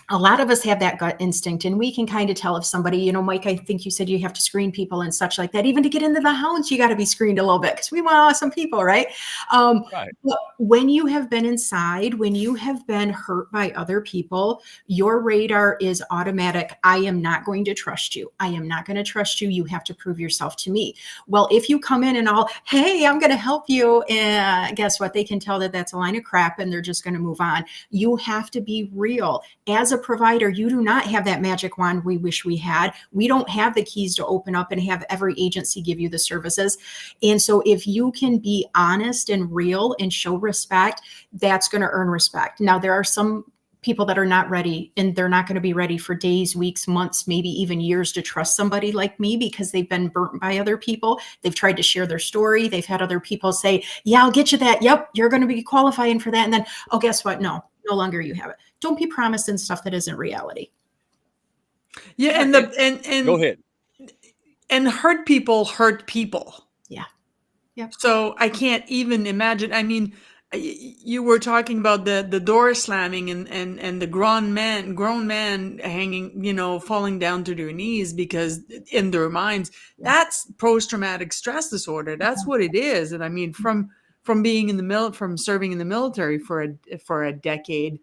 Speaker 6: a lot of us have that gut instinct, and we can kind of tell if somebody, you know, Mike, I think you said you have to screen people and such like that. Even to get into the hounds, you got to be screened a little bit because we want awesome people, right?
Speaker 1: Right.
Speaker 6: But when you have been inside, when you have been hurt by other people, your radar is automatic. I am not going to trust you. I am not going to trust you. You have to prove yourself to me. Well, if you come in and all, hey, I'm going to help you, and guess what? They can tell that that's a line of crap and they're just going to move on. You have to be real. As a provider, you do not have that magic wand we wish we had. We don't have the keys to open up and have every agency give you the services. And so if you can be honest and real and show respect, that's going to earn respect. Now, there are some people that are not ready, and they're not going to be ready for days, weeks, months, maybe even years to trust somebody like me because they've been burnt by other people. They've tried to share their story. They've had other people say, yeah, I'll get you that. Yep, you're going to be qualifying for that. And then, oh, guess what? No longer you have it. Don't be promising stuff that isn't reality.
Speaker 4: Yeah, and
Speaker 1: Go ahead.
Speaker 4: And hurt people hurt people.
Speaker 6: Yeah. Yep.
Speaker 4: So I can't even imagine. I mean, you were talking about the door slamming and the grown man hanging, you know, falling down to their knees because in their minds, that's post-traumatic stress disorder. That's what it is. And I mean, from being in the from serving in the military for a decade,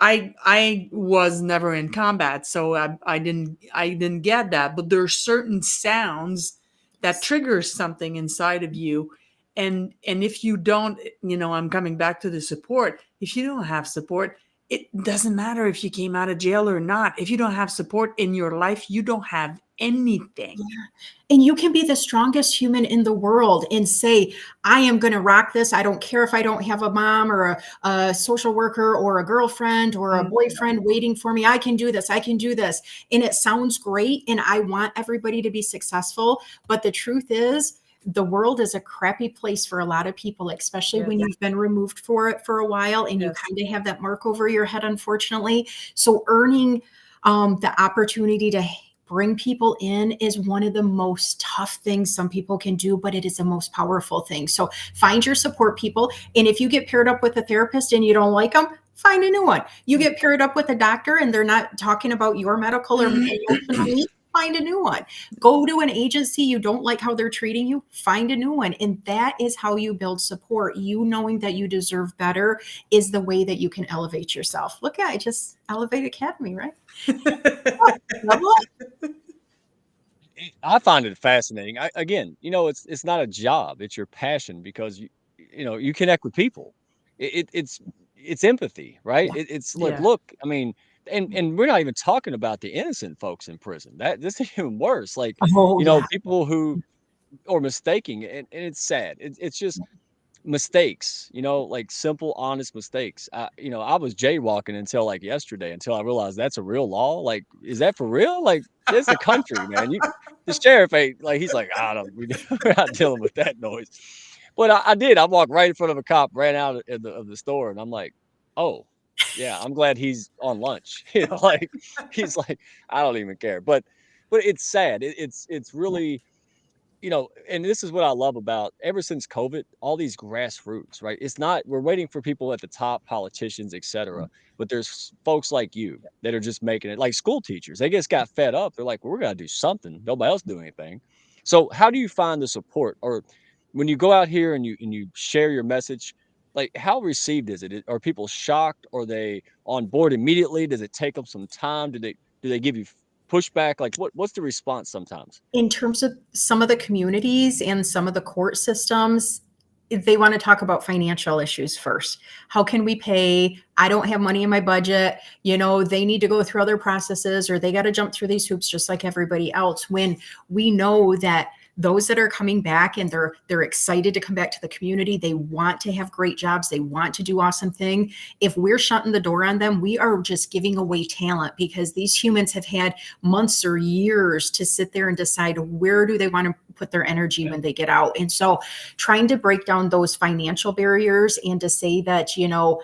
Speaker 4: I was never in combat, so I didn't get that. But there are certain sounds that triggers something inside of you. And if you don't, you know, I'm coming back to the support. If you don't have support, it doesn't matter if you came out of jail or not. If you don't have support in your life, you don't have anything.
Speaker 6: Yeah. And you can be the strongest human in the world and say, I am going to rock this. I don't care if I don't have a mom or a social worker or a girlfriend or a boyfriend waiting for me. I can do this. I can do this. And it sounds great. And I want everybody to be successful. But the truth is, the world is a crappy place for a lot of people, especially when you've been removed for it for a while and you kind of have that mark over your head, unfortunately. So earning the opportunity to bring people in is one of the most tough things some people can do, but it is the most powerful thing. So find your support people. And if you get paired up with a therapist and you don't like them, find a new one. You get paired up with a doctor and they're not talking about your medical or emotional needs, find a new one. Go to an agency, you don't like how they're treating you, find a new one. And that is how you build support. You knowing that you deserve better is the way that you can elevate yourself. Look at, I just Elevate Academy, right?
Speaker 1: I find it fascinating. Again, you know, it's not a job; it's your passion because you know you connect with people. It's empathy, right? It's like, look, I mean, and we're not even talking about the innocent folks in prison. This is even worse. Like, you know, people who or mistaking, and it's sad. It's just mistakes, you know, like simple, honest mistakes. You know, I was jaywalking until like yesterday, until I realized that's a real law. Like, is that for real? Like, this is a country, man. The sheriff ain't like, he's like, I don't, we're not dealing with that noise. But I did. I walked right in front of a cop, ran out of the store, and I'm like, oh, yeah, I'm glad he's on lunch. You know, like he's like, I don't even care. But it's sad. It's really, you know, and this is what I love about ever since COVID, all these grassroots, right? It's not, we're waiting for people at the top, politicians, etc. But there's folks like you that are just making it, like school teachers. They just got fed up. They're like, well, we're going to do something. Nobody else do anything. So how do you find the support? Or when you go out here and you share your message, like how received is it? Are people shocked? Are they on board immediately? Does it take them some time? Do they give you pushback? Like what's the response sometimes?
Speaker 6: In terms of some of the communities and some of the court systems, they want to talk about financial issues first. How can we pay? I don't have money in my budget. You know, they need to go through other processes or they got to jump through these hoops just like everybody else, when we know that those that are coming back and they're excited to come back to the community, they want to have great jobs, they want to do awesome thing. If we're shutting the door on them, we are just giving away talent, because these humans have had months or years to sit there and decide where do they want to put their energy when they get out. And so trying to break down those financial barriers and to say that, you know,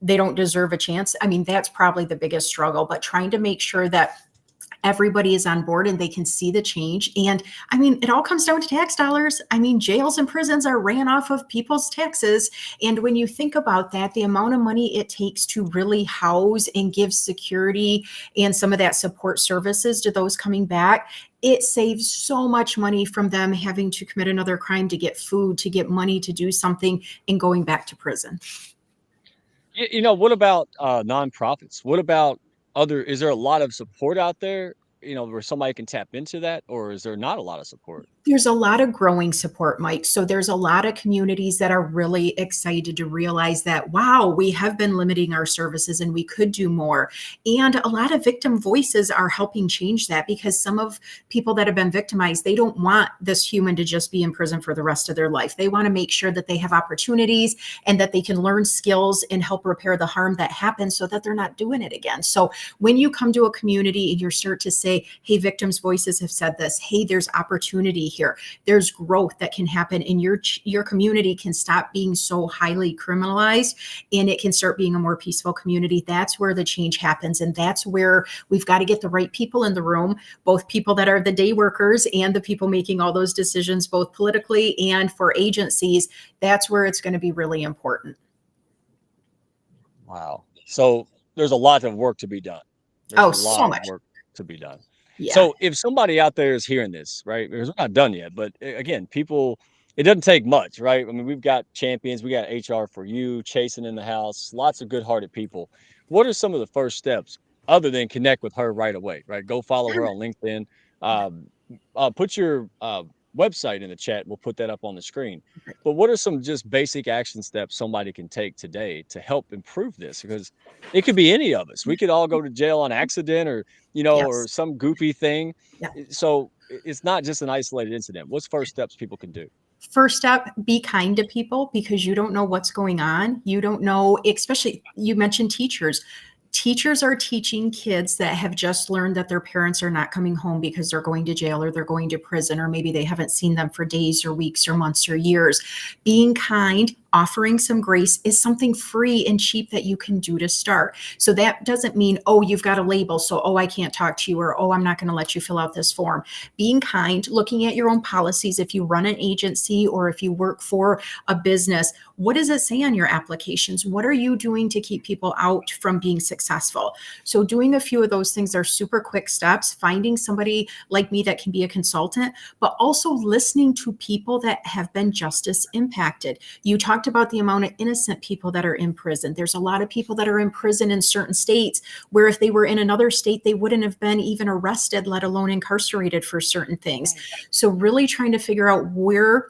Speaker 6: they don't deserve a chance. I mean, that's probably the biggest struggle, but trying to make sure that everybody is on board and they can see the change. And I mean, it all comes down to tax dollars. I mean, jails and prisons are ran off of people's taxes. And when you think about that, the amount of money it takes to really house and give security and some of that support services to those coming back, it saves so much money from them having to commit another crime to get food, to get money to do something, and going back to prison.
Speaker 1: What about nonprofits? What about is there a lot of support out there, where somebody can tap into that, or is there not a lot of support?
Speaker 6: There's a lot of growing support, Mike. So there's a lot of communities that are really excited to realize that, wow, we have been limiting our services and we could do more. And a lot of victim voices are helping change that, because some of people that have been victimized, they don't want this human to just be in prison for the rest of their life. They want to make sure that they have opportunities and that they can learn skills and help repair the harm that happened so that they're not doing it again. So when you come to a community and you start to say, hey, victims' voices have said this, hey, there's opportunity here. There's growth that can happen, and your community can stop being so highly criminalized and it can start being a more peaceful community. That's where the change happens. And that's where we've got to get the right people in the room, both people that are the day workers and the people making all those decisions, both politically and for agencies. That's where it's going to be really important.
Speaker 1: Wow. So there's a lot of work to be done. There's a lot
Speaker 6: so
Speaker 1: of
Speaker 6: much
Speaker 1: work to be done.
Speaker 6: Yeah.
Speaker 1: So if somebody out there is hearing this, right, because we're not done yet, but again, it doesn't take much, right? I mean, we've got champions, we got HR for you, Chasing in the house, lots of good-hearted people. What are some of the first steps other than connect with her right away, right? Go follow her on LinkedIn. Put your website in the chat. We'll put that up on the screen. But what are some just basic action steps somebody can take today to help improve this? Because it could be any of us. We could all go to jail on accident, or or some goofy thing.
Speaker 6: Yeah.
Speaker 1: So it's not just an isolated incident. What's first steps people can do?
Speaker 6: First step, be kind to people, because you don't know what's going on. You don't know, especially you mentioned teachers. Teachers are teaching kids that have just learned that their parents are not coming home because they're going to jail or they're going to prison, or maybe they haven't seen them for days or weeks or months or years. Being kind, offering some grace is something free and cheap that you can do to start. So that doesn't mean, oh, you've got a label, so, oh, I can't talk to you, or, oh, I'm not going to let you fill out this form. Being kind, looking at your own policies. If you run an agency or if you work for a business, what does it say on your applications? What are you doing to keep people out from being successful? So doing a few of those things are super quick steps. Finding somebody like me that can be a consultant, but also listening to people that have been justice impacted. You talked about the amount of innocent people that are in prison. There's a lot of people that are in prison in certain states where if they were in another state, they wouldn't have been even arrested, let alone incarcerated for certain things. So really trying to figure out where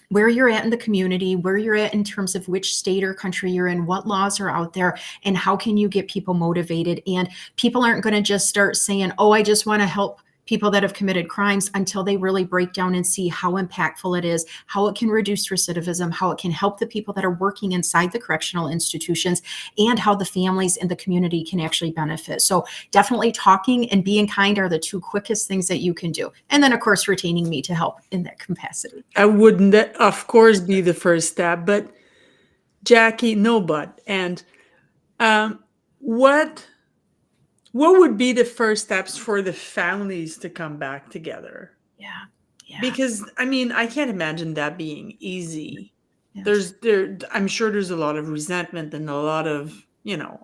Speaker 6: you're at in the community, where you're at in terms of which state or country you're in, what laws are out there, and how can you get people motivated. And people aren't going to just start saying, oh, I just want to help people that have committed crimes, until they really break down and see how impactful it is, how it can reduce recidivism, how it can help the people that are working inside the correctional institutions, and how the families and the community can actually benefit. So definitely talking and being kind are the two quickest things that you can do. And then, of course, retaining me to help in that capacity.
Speaker 4: I wouldn't, of course, be the first step, but Jackie, no, but, and what would be the first steps for the families to come back together?
Speaker 6: Yeah.
Speaker 4: Because I mean, I can't imagine that being easy.
Speaker 6: Yes.
Speaker 4: I'm sure there's a lot of resentment and a lot of,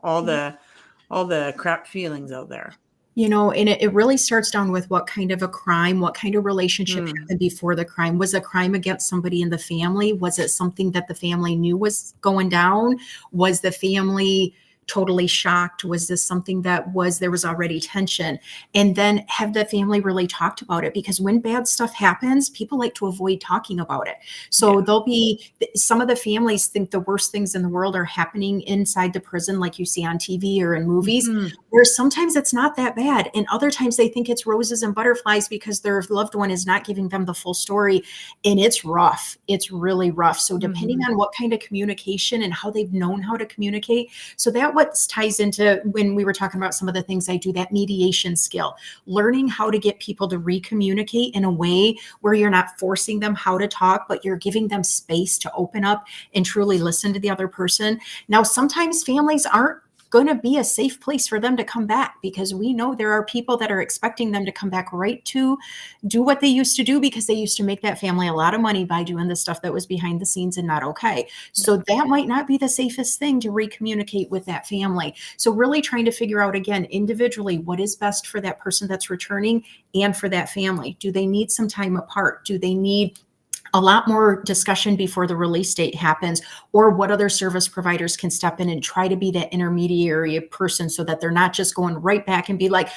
Speaker 4: all the crap feelings out there.
Speaker 6: And it really starts down with what kind of a crime, what kind of relationship happened before the crime. Was a crime against somebody in the family? Was it something that the family knew was going down? Was the family totally shocked? Was this something that there was already tension? And then have the family really talked about it? Because when bad stuff happens, people like to avoid talking about it. So there'll be some of the families think the worst things in the world are happening inside the prison, like you see on TV or in movies, where sometimes it's not that bad. And other times they think it's roses and butterflies because their loved one is not giving them the full story. And it's rough. It's really rough. So depending on what kind of communication and how they've known how to communicate. So that what ties into when we were talking about some of the things I do, that mediation skill, learning how to get people to recommunicate in a way where you're not forcing them how to talk, but you're giving them space to open up and truly listen to the other person. Now, sometimes families aren't going to be a safe place for them to come back, because we know there are people that are expecting them to come back right to do what they used to do, because they used to make that family a lot of money by doing the stuff that was behind the scenes and not okay. So that might not be the safest thing to recommunicate with that family. So really trying to figure out, again, individually, what is best for that person that's returning and for that family. Do they need some time apart? Do they need a lot more discussion before the release date happens, or what other service providers can step in and try to be that intermediary person, so that they're not just going right back and be like,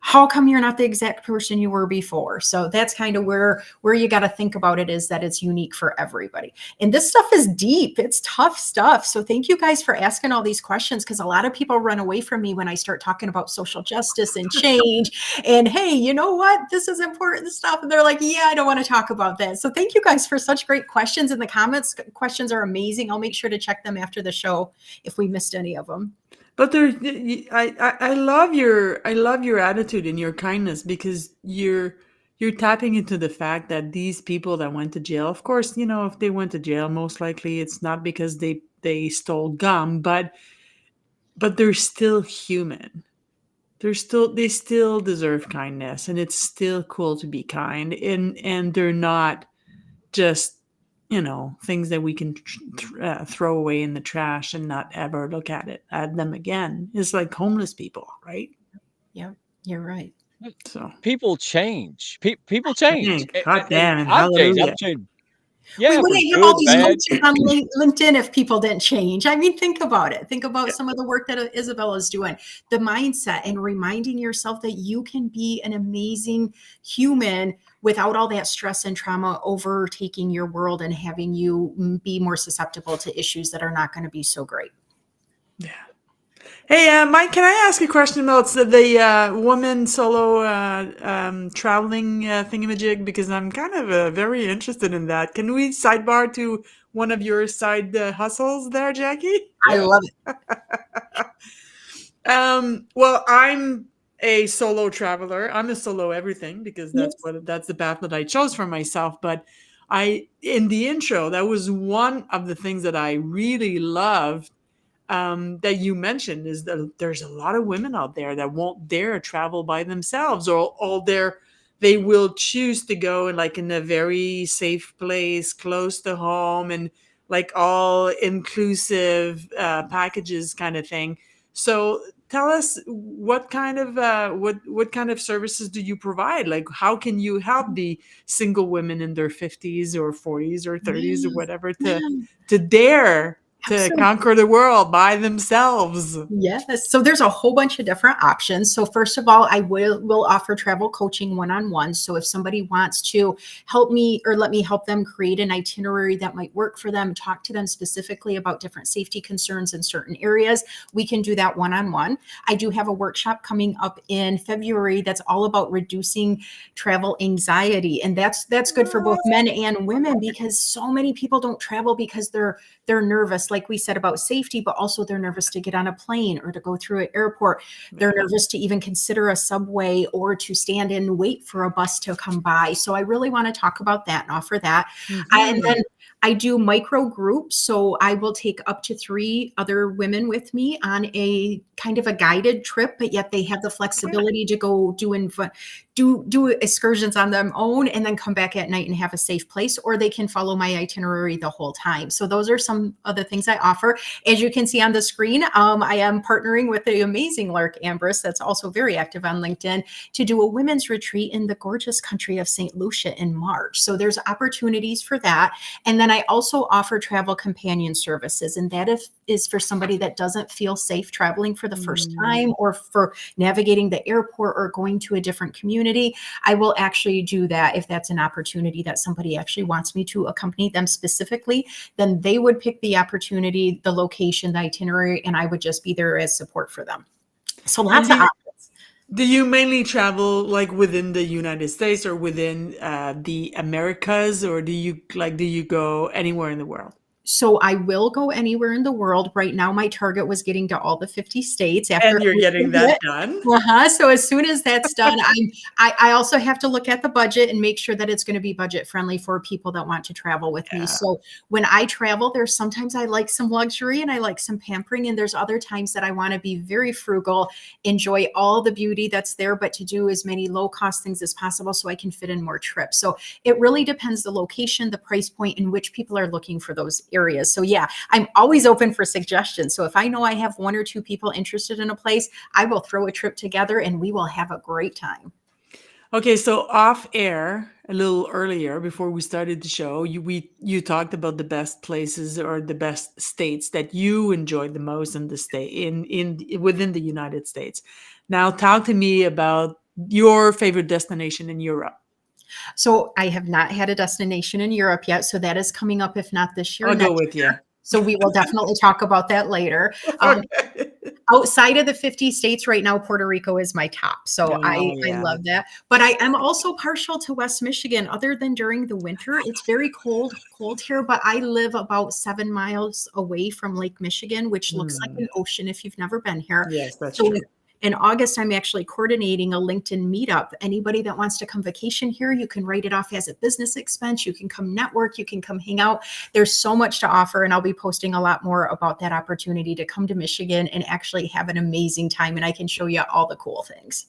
Speaker 6: how come you're not the exact person you were before? So that's kind of where you got to think about it, is that it's unique for everybody. And this stuff is deep. It's tough stuff. So thank you guys for asking all these questions, because a lot of people run away from me when I start talking about social justice and change and, hey, you know what? This is important stuff. And they're like, yeah, I don't want to talk about that. So thank you guys for such great questions in the comments. Questions are amazing. I'll make sure to check them after the show if we missed any of them.
Speaker 4: But I love your attitude and your kindness, because you're tapping into the fact that these people that went to jail, of course, if they went to jail, most likely it's not because they stole gum, but they're still human. They still deserve kindness, and it's still cool to be kind, and they're not just things that we can throw away in the trash and not ever look at them again. It's like homeless people, right?
Speaker 6: Yeah, you're right.
Speaker 4: So
Speaker 1: People change. People change.
Speaker 4: God damn and
Speaker 1: I've changed.
Speaker 4: hallelujah.
Speaker 1: I've changed.
Speaker 6: We
Speaker 1: Yeah, for
Speaker 6: wouldn't have all
Speaker 1: good,
Speaker 6: these
Speaker 1: bad.
Speaker 6: notes on LinkedIn if people didn't change. I mean, think about it. Think about some of the work that Isabella's doing, the mindset, and reminding yourself that you can be an amazing human without all that stress and trauma overtaking your world and having you be more susceptible to issues that are not going to be so great.
Speaker 4: Yeah. Hey, Mike, can I ask a question about the woman solo traveling thingamajig? Because I'm kind of very interested in that. Can we sidebar to one of your side hustles there, Jackie?
Speaker 6: I
Speaker 1: Yeah.
Speaker 6: love it.
Speaker 4: Well, I'm a solo traveler. I'm a solo everything, because that's the path that I chose for myself. But in the intro, that was one of the things that I really loved, that you mentioned, is that there's a lot of women out there that won't dare travel by themselves, or they will choose to go in a very safe place close to home, and like all inclusive packages kind of thing. So tell us, what kind of services do you provide? Like, how can you help the single women in their 50s or 40s or 30s or whatever to dare to conquer the world by themselves?
Speaker 6: Yes. So there's a whole bunch of different options. So first of all, I will offer travel coaching one-on-one. So if somebody wants to help me or let me help them create an itinerary that might work for them, talk to them specifically about different safety concerns in certain areas, we can do that one-on-one. I do have a workshop coming up in February that's all about reducing travel anxiety. And that's good for both men and women, because so many people don't travel because they're nervous, like we said, about safety, but also they're nervous to get on a plane or to go through an airport. They're nervous to even consider a subway or to stand and wait for a bus to come by. So I really want to talk about that and offer that. And then I do micro groups. So I will take up to 3 other women with me on a kind of a guided trip, but yet they have the flexibility to go do excursions on their own and then come back at night and have a safe place, or they can follow my itinerary the whole time. So those are some of the things I offer. As you can see on the screen, I am partnering with the amazing Lark Ambrose, that's also very active on LinkedIn, to do a women's retreat in the gorgeous country of St. Lucia in March. So there's opportunities for that. And then I also offer travel companion services, and that is for somebody that doesn't feel safe traveling for the first time, or for navigating the airport or going to a different community. I will actually do that if that's an opportunity that somebody actually wants me to accompany them specifically. Then they would pick the opportunity, the location, the itinerary, and I would just be there as support for them. So lots of options.
Speaker 4: Do you mainly travel like within the United States or within the Americas, or do you go anywhere in the world?
Speaker 6: So I will go anywhere in the world. Right now, my target was getting to all the 50 states after.
Speaker 4: And you're getting that done.
Speaker 6: So as soon as that's done, I also have to look at the budget and make sure that it's going to be budget friendly for people that want to travel with me. So when I travel, there's sometimes I like some luxury and I like some pampering, and there's other times that I want to be very frugal, enjoy all the beauty that's there, but to do as many low cost things as possible so I can fit in more trips. So it really depends the location, the price point, and which people are looking for those areas. So yeah, I'm always open for suggestions. So if I know I have one or two people interested in a place, I will throw a trip together and we will have a great time.
Speaker 4: Okay, so off air a little earlier before we started the show, you talked about the best places or the best states that you enjoyed the most in the state in within the United States. Now talk to me about your favorite destination in Europe.
Speaker 6: So I have not had a destination in Europe yet. So that is coming up, if not this year.
Speaker 4: I'll go with you.
Speaker 6: So we will definitely talk about that later.
Speaker 4: Okay.
Speaker 6: Outside of the 50 states right now, Puerto Rico is my top. So I love that. But I am also partial to West Michigan, other than during the winter. It's very cold here, but I live about 7 miles away from Lake Michigan, which looks like an ocean if you've never been here.
Speaker 4: Yes, that's true.
Speaker 6: In August, I'm actually coordinating a LinkedIn meetup. Anybody that wants to come vacation here, you can write it off as a business expense. You can come network, you can come hang out. There's so much to offer, and I'll be posting a lot more about that opportunity to come to Michigan and actually have an amazing time. And I can show you all the cool things.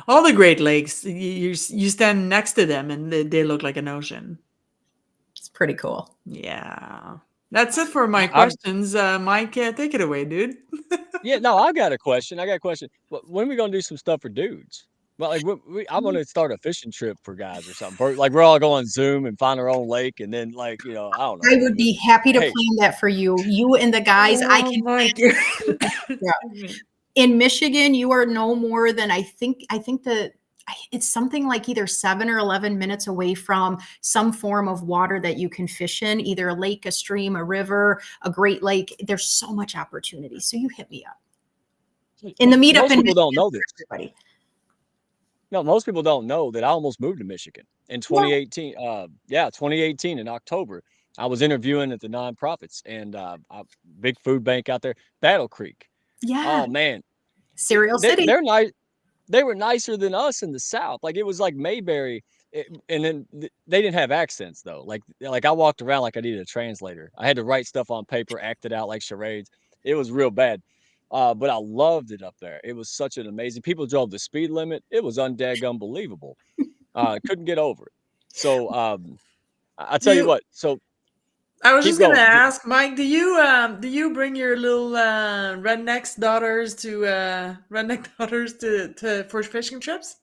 Speaker 4: All the Great Lakes, you stand next to them and they look like an ocean.
Speaker 6: It's pretty cool.
Speaker 4: Yeah. That's it for my questions. Mike, take it away, dude.
Speaker 1: Yeah, no, I got a question. When are we gonna do some stuff for dudes? Well, like I want to start a fishing trip for guys or something. Like we're all going Zoom and find our own lake, and then I don't know.
Speaker 6: I would be happy to plan that for you. You and the guys. I can. Yeah. In Michigan, you are no more than I think it's something like either 7 or 11 minutes away from some form of water that you can fish in, either a lake, a stream, a river, a Great Lake. There's so much opportunity. So you hit me up. In the meetup,
Speaker 1: most people don't know this.
Speaker 6: Everybody.
Speaker 1: No, most people don't know that I almost moved to Michigan in 2018. 2018 in October. I was interviewing at the nonprofits and big food bank out there, Battle Creek.
Speaker 6: Yeah.
Speaker 1: Oh man,
Speaker 6: Cereal City.
Speaker 1: They're nice. They were nicer than us in the South. Like it was like Mayberry, and then they didn't have accents though. Like I walked around like I needed a translator. I had to write stuff on paper, act it out like charades. It was real bad. But I loved it up there. It was such an amazing. People drove the speed limit. It was unbelievable. Couldn't get over it. So I tell you what. So
Speaker 4: I was just gonna ask, Mike, do you bring your little redneck daughters for fishing trips?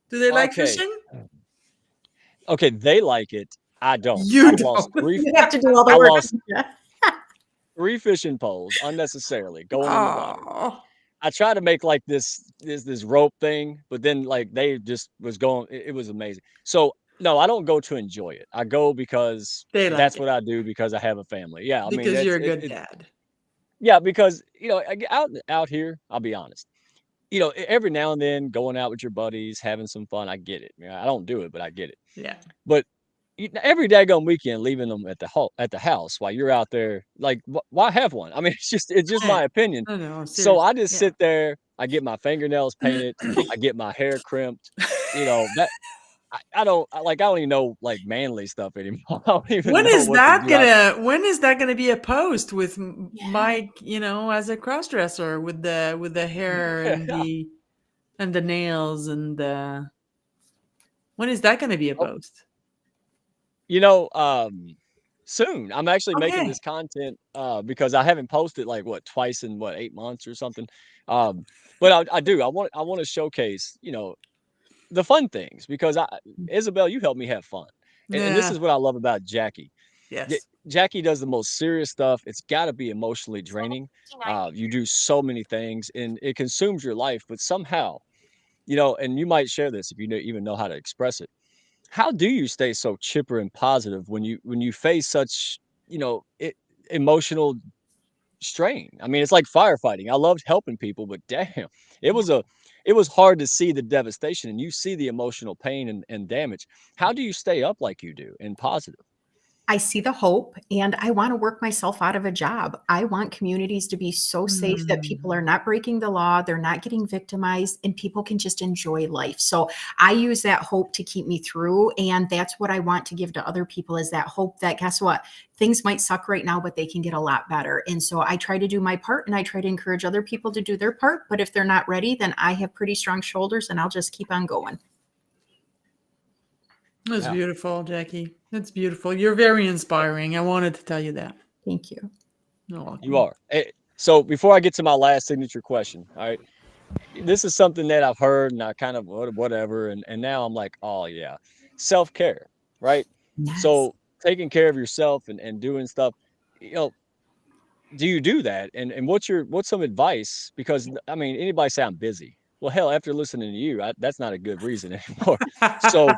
Speaker 4: Do they like fishing?
Speaker 1: Okay, they like it. I don't.
Speaker 4: You don't.
Speaker 6: You have to do all the work.
Speaker 1: 3 fishing poles unnecessarily going in the water. I tried to make like this rope thing, but then like they just was going. It was amazing. So no, I don't go to enjoy it. I go because that's what I do because I have a family. Yeah,
Speaker 4: because you're a good dad.
Speaker 1: Yeah, because out here, I'll be honest. Every now and then going out with your buddies, having some fun, I get it. I don't do it, but I get it.
Speaker 4: Yeah.
Speaker 1: But every daggone weekend, leaving them at the house while you're out there, like why have one? I mean, it's just my opinion. So I just sit there. I get my fingernails painted. I get my hair crimped. That. I don't even know like manly stuff anymore.
Speaker 4: When is that gonna be a post with Mike, as a crossdresser with the hair and the nails and when is that gonna be a post?
Speaker 1: Soon. I'm actually making this content because I haven't posted like twice in 8 months or something. But I do. I want to showcase, the fun things because Isabel, you help me have fun. And this is what I love about Jackie.
Speaker 4: Yes.
Speaker 1: Jackie does the most serious stuff. It's got to be emotionally draining. You do so many things and it consumes your life, but somehow, and you might share this if you even know how to express it. How do you stay so chipper and positive when you face such, emotional strain? I mean, it's like firefighting. I loved helping people, but damn, it was hard to see the devastation and you see the emotional pain and damage. How do you stay up like you do and positive?
Speaker 6: I see the hope and I want to work myself out of a job. I want communities to be so safe that people are not breaking the law, they're not getting victimized, and people can just enjoy life. So I use that hope to keep me through. And that's what I want to give to other people, is that hope that, guess what? Things might suck right now, but they can get a lot better. And so I try to do my part and I try to encourage other people to do their part. But if they're not ready, then I have pretty strong shoulders and I'll just keep on going.
Speaker 4: That's beautiful, Jackie. That's beautiful. You're very inspiring. I wanted to tell you that.
Speaker 6: Thank you.
Speaker 1: You are. So before I get to my last signature question, all right, this is something that I've heard and I kind of whatever, and now I'm like, oh yeah, self-care, right?
Speaker 6: Yes.
Speaker 1: So taking care of yourself and doing stuff, you know, do you do that? And what's some advice? Because I mean, anybody say I'm busy. Well, hell, after listening to you, that's not a good reason anymore. So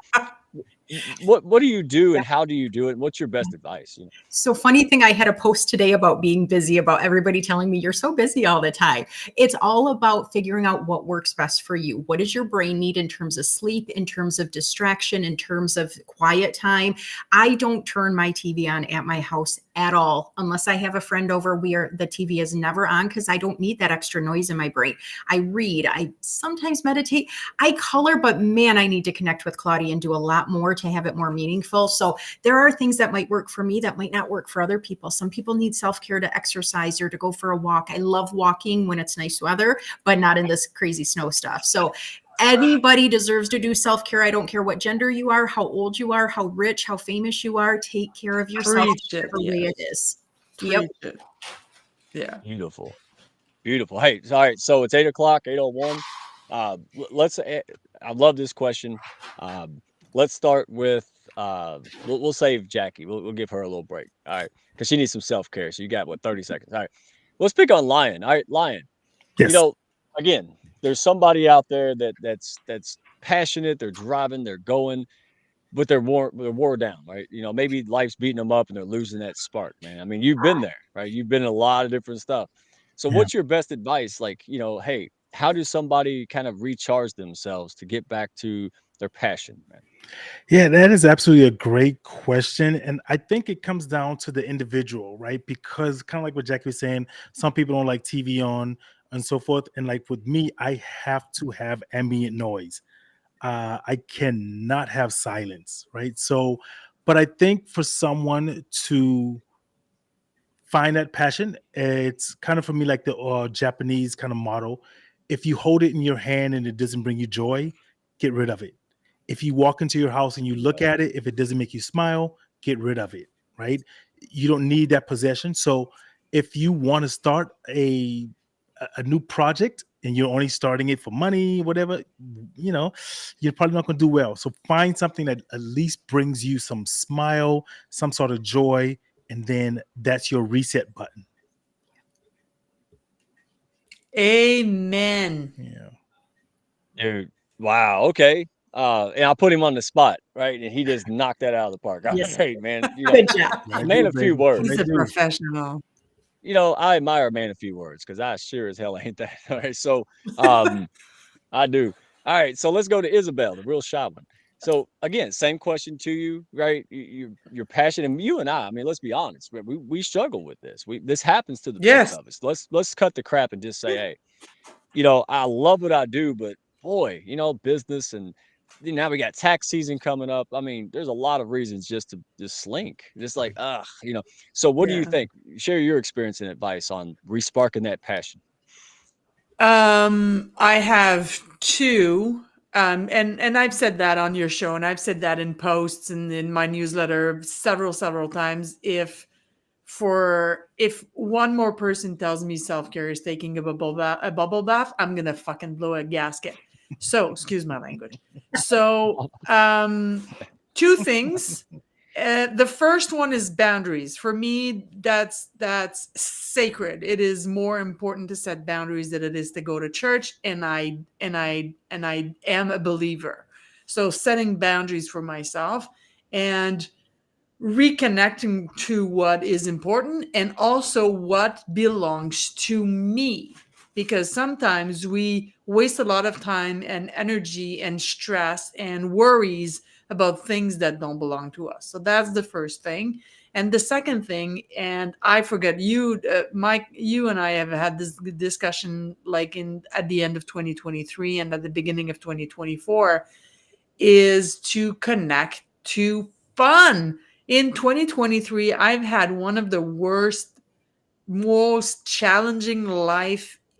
Speaker 1: what do you do and how do you do it? What's your best advice?
Speaker 6: So funny thing, I had a post today about being busy, about everybody telling me you're so busy all the time. It's all about figuring out what works best for you. What does your brain need in terms of sleep, in terms of distraction, in terms of quiet time? I don't turn my TV on at my house at all unless I have a friend over. The TV is never on because I don't need that extra noise in my brain. I read, I sometimes meditate, I color, but man, I need to connect with Claudia and do a lot more to have it more meaningful. So there are things that might work for me that might not work for other people. Some people need self-care to exercise or to go for a walk. I love walking when it's nice weather, but not in this crazy snow stuff. So anybody deserves to do self-care. I don't care what gender you are, how old you are, how rich, how famous you are. Take care of yourself the way it is. Yep.
Speaker 4: Yeah.
Speaker 1: Beautiful. Hey, all right. So it's 8:00, 8:01. Let's. I love this question. Let's start with. We'll save Jackie. We'll give her a little break. All right, because she needs some self-care. So you got 30 seconds. All right. Let's pick on Lion. All right, Lion.
Speaker 2: Yes.
Speaker 1: Again, there's somebody out there that's passionate. They're driving. They're going, but they're wore down, right? Maybe life's beating them up and they're losing that spark, man. I mean, you've been there, right? You've been in a lot of different stuff. So
Speaker 2: Yeah.
Speaker 1: what's your best advice? Like, hey, how does somebody kind of recharge themselves to get back to their passion, man?
Speaker 2: Yeah, that is absolutely a great question. And I think it comes down to the individual, right? Because kind of like what Jackie was saying, some people don't like TV on and so forth. And like with me, I have to have ambient noise. I cannot have silence, right? So, but I think for someone to find that passion, it's kind of for me like the Japanese kind of motto. If you hold it in your hand and it doesn't bring you joy, get rid of it. If you walk into your house and you look at it, if it doesn't make you smile, get rid of it, right? You don't need that possession. So if you want to start a new project and you're only starting it for money, whatever, you're probably not going to do well. So find something that at least brings you some smile, some sort of joy, and then that's your reset button.
Speaker 4: Amen.
Speaker 2: Yeah.
Speaker 1: Dude, wow. Okay. And I put him on the spot, right? And he just knocked that out of the park.
Speaker 6: Yes.
Speaker 1: Hey, man,
Speaker 6: Good job.
Speaker 1: man, a few words.
Speaker 4: He's a professional.
Speaker 1: I admire a man of few words because I sure as hell ain't that. All right. So I do. All right. So let's go to Isabel, the real shy one. So again, same question to you, right? You're passionate, and you and I mean, let's be honest, we struggle with this. This happens to the best of us. Let's cut the crap and just say, hey, I love what I do, but boy, business and now we got tax season coming up. I mean, there's a lot of reasons just to just slink, just like, So what do you think? Share your experience and advice on resparking that passion.
Speaker 4: I have two, and I've said that on your show, and I've said that in posts and in my newsletter several times. If one more person tells me self-care is taking a bubble bath, I'm gonna fucking blow a gasket. So excuse my language. So two things. The first one is boundaries. For me, that's sacred. It is more important to set boundaries than it is to go to church. And I am a believer. So setting boundaries for myself and reconnecting to what is important and also what belongs to me. Because sometimes we waste a lot of time and energy and stress and worries about things that don't belong to us. So that's the first thing. And the second thing, and I forget, you, Mike, you and I have had this discussion like at the end of 2023 and at the beginning of 2024, is to connect to fun. In 2023, I've had one of the worst, most challenging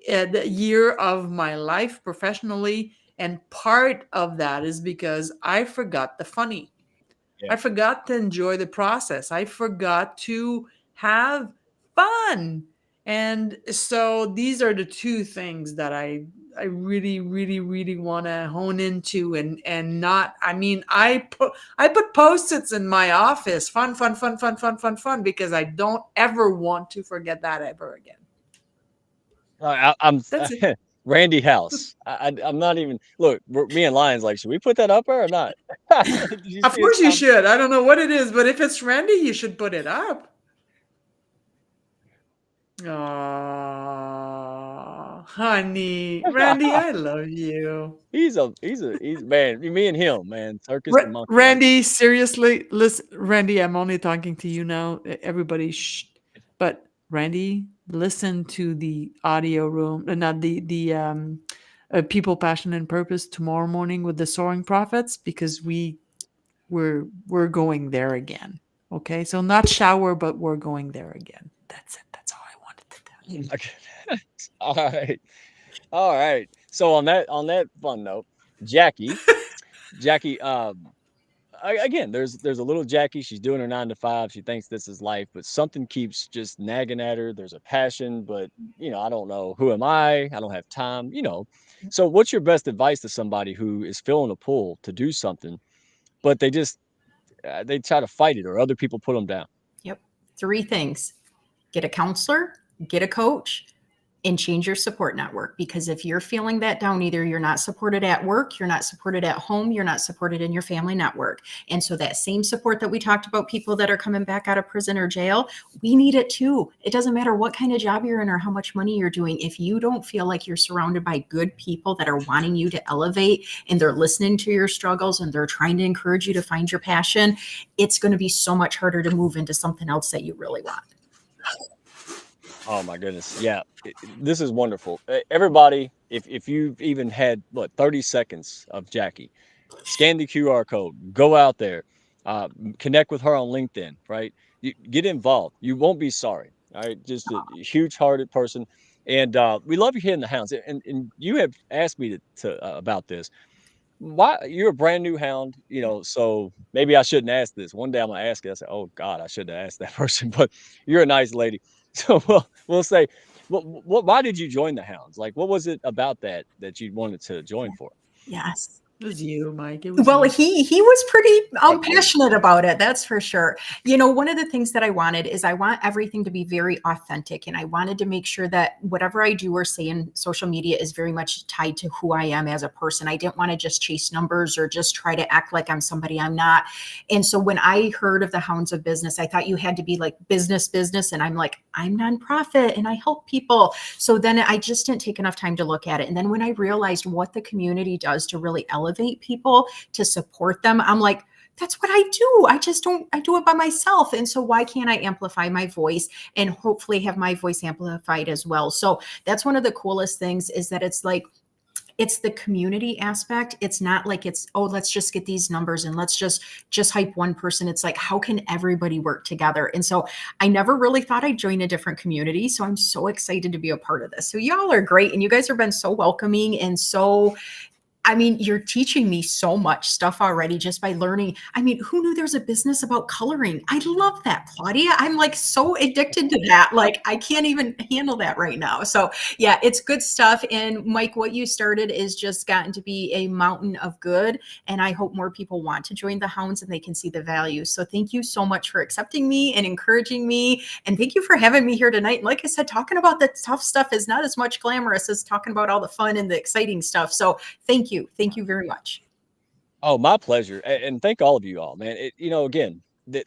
Speaker 4: year of my life professionally, and part of that is because I forgot the funny.
Speaker 1: Yeah.
Speaker 4: I forgot to enjoy the process. I forgot to have fun. And so these are the two things that I really, really, really want to hone into, and not, I mean, I put post-its in my office, fun, fun, fun, fun, fun, fun, fun, because I don't ever want to forget that ever again.
Speaker 1: I'm
Speaker 4: That's it.
Speaker 1: Randy House. I'm not even look. Me and Lions like, should we put that up there or not? Did you
Speaker 4: Of
Speaker 1: see his
Speaker 4: course you should. I don't know what it is, but if it's Randy, you should put it up. Oh, honey, Randy, I love you.
Speaker 1: He's man. Me and him, man. Circus the monkey.
Speaker 4: Randy, seriously, listen, Randy, I'm only talking to you now. Everybody, shh. But Randy, listen to the audio room, not the People, Passion, and Purpose tomorrow morning with the Soaring Prophets, because we're going there again. Okay, so not shower, but we're going there again. That's it. That's all I wanted to tell you.
Speaker 1: Okay. All right. All right. So on that fun note, Jackie, again, there's a little Jackie. She's doing her 9 to 5. She thinks this is life, but something keeps just nagging at her. There's a passion, but I don't know. Who am I? I don't have time. So what's your best advice to somebody who is feeling a pull to do something, but they just they try to fight it, or other people put them down?
Speaker 6: Yep. 3 things: get a counselor, get a coach, and change your support network. Because if you're feeling that down, either you're not supported at work, you're not supported at home, you're not supported in your family network. And so that same support that we talked about, people that are coming back out of prison or jail, we need it too. It doesn't matter what kind of job you're in or how much money you're doing. If you don't feel like you're surrounded by good people that are wanting you to elevate, and they're listening to your struggles, and they're trying to encourage you to find your passion, it's going to be so much harder to move into something else that you really want.
Speaker 1: Oh my goodness. Yeah. This is wonderful. Everybody, if you've even had 30 seconds of Jackie, scan the QR code, go out there, connect with her on LinkedIn, right? Get involved. You won't be sorry. All right. Just a huge hearted person. And we love you hitting the hounds. And you have asked me to about this. Why you're a brand new hound, so maybe I shouldn't ask this. One day I'm gonna ask it. I say, oh God, I should have asked that person, but you're a nice lady. So we'll say, why did you join the hounds? Like, what was it about that you wanted to join for?
Speaker 6: Yes.
Speaker 4: It was you, Mike. It was
Speaker 6: Well,
Speaker 4: you.
Speaker 6: he was pretty passionate about it. That's for sure. One of the things that I wanted is I want everything to be very authentic. And I wanted to make sure that whatever I do or say in social media is very much tied to who I am as a person. I didn't want to just chase numbers or just try to act like I'm somebody I'm not. And so when I heard of the Hounds of Business, I thought you had to be like business. And I'm like, I'm nonprofit and I help people. So then I just didn't take enough time to look at it. And then when I realized what the community does to really elevate people, to support them, I'm like, that's what I do. I do it by myself. And so why can't I amplify my voice and hopefully have my voice amplified as well? So that's one of the coolest things, is that it's like, it's the community aspect. It's not like it's, oh, let's just get these numbers and let's just hype one person. It's like, how can everybody work together? And so I never really thought I'd join a different community. So I'm so excited to be a part of this. So y'all are great. And you guys have been so welcoming and so, you're teaching me so much stuff already just by learning. Who knew there's a business about coloring? I love that, Claudia. I'm like so addicted to that. Like I can't even handle that right now. So yeah, it's good stuff. And Mike, what you started is just gotten to be a mountain of good. And I hope more people want to join the Hounds and they can see the value. So thank you so much for accepting me and encouraging me. And thank you for having me here tonight. And like I said, talking about the tough stuff is not as much glamorous as talking about all the fun and the exciting stuff. So thank you. Thank you very much.
Speaker 1: Oh, my pleasure. And thank all of you all, man. Again, that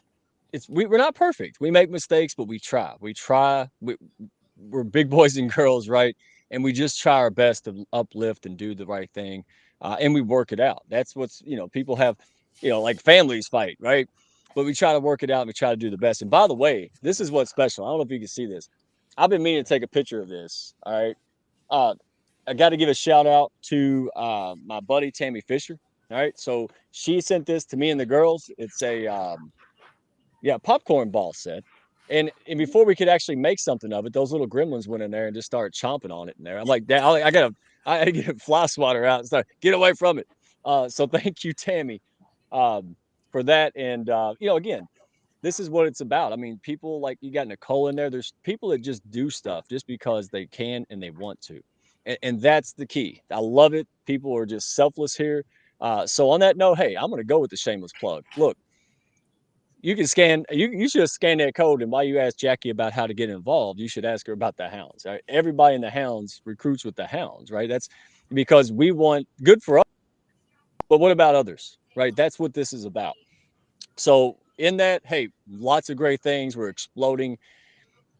Speaker 1: we're not perfect. We make mistakes, but we try. We're big boys and girls, right? And we just try our best to uplift and do the right thing. And we work it out. That's what's, people have, like families fight, right? but we try to work it out and we try to do the best. And by the way, this is what's special. I don't know if you can see this. I've been meaning to take a picture of this. All right. Uh, I got to give a shout out to my buddy Tammy Fisher. All right. So she sent this to me and the girls. It's a popcorn ball set. And before we could actually make something of it, those little gremlins went in there and just started chomping on it in there. I'm like, Dad, I gotta get a fly swatter out and start get away from it. So thank you, Tammy, for that. And again, this is what it's about. I mean, people like you got Nicole in there. There's people that just do stuff just because they can and they want to. And that's the key. I love it. People are just selfless here. So on that note, hey, I'm going to go with the shameless plug. Look, you can scan, you should scan that code. And while you ask Jackie about how to get involved, you should ask her about the hounds. Right? Everybody in the hounds recruits with the hounds, right? That's because we want good for us. But what about others? Right? That's what this is about. So in that, hey, lots of great things. We're exploding.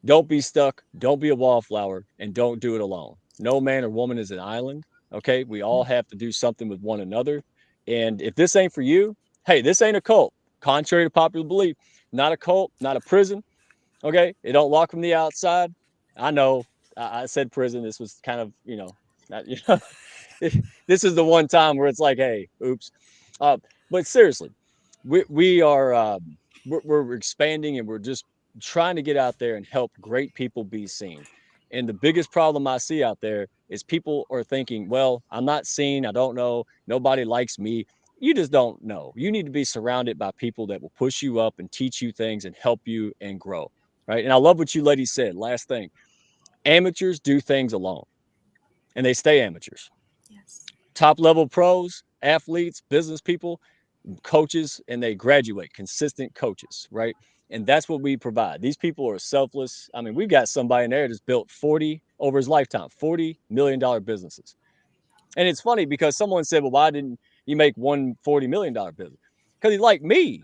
Speaker 1: Don't be stuck. Don't be a wallflower, and don't do it alone. No man or woman is an island. Okay. We all have to do something with one another. And if this ain't for you, hey, this ain't a cult. Contrary to popular belief, not a cult, not a prison. Okay. It don't lock from the outside. I know I said prison. This was kind of, not, this is the one time where it's like, hey, oops. But seriously, we are, we're expanding and we're just trying to get out there and help great people be seen. And the biggest problem I see out there is people are thinking, well, I'm not seen. I don't know. Nobody likes me. You just don't know. You need to be surrounded by people that will push you up and teach you things and help you and grow. Right. And I love what you ladies said. Last thing, amateurs do things alone and they stay amateurs.
Speaker 6: Yes.
Speaker 1: Top level pros, athletes, business people, coaches, and they graduate, consistent coaches, right? And that's what we provide. These people are selfless. I mean, we've got somebody in there that's built 40 over his lifetime, $40 million businesses. And it's funny because someone said, well, why didn't you make one $40 million business? Because he's like me.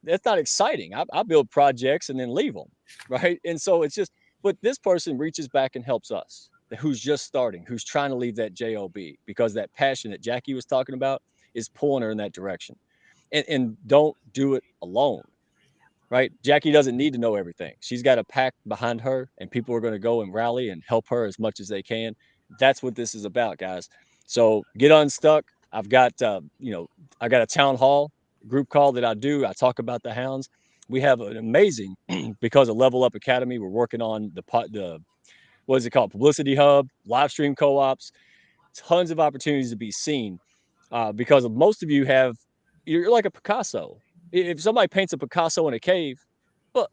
Speaker 1: That's not exciting. I build projects and then leave them, right? And so it's just, but this person reaches back and helps us, who's just starting, who's trying to leave that job, because that passion that Jackie was talking about is pulling her in that direction. And don't do it alone, right? Jackie doesn't need to know everything. She's got a pack behind her, and people are going to go and rally and help her as much as they can. That's what this is about, guys. So get unstuck. I've got, I got a town hall group call that I do. I talk about the hounds. We have an amazing, because of Level Up Academy, we're working on the what is it called? Publicity hub, live stream co-ops, tons of opportunities to be seen, because of most of you you're like a Picasso. If somebody paints a Picasso in a cave, well,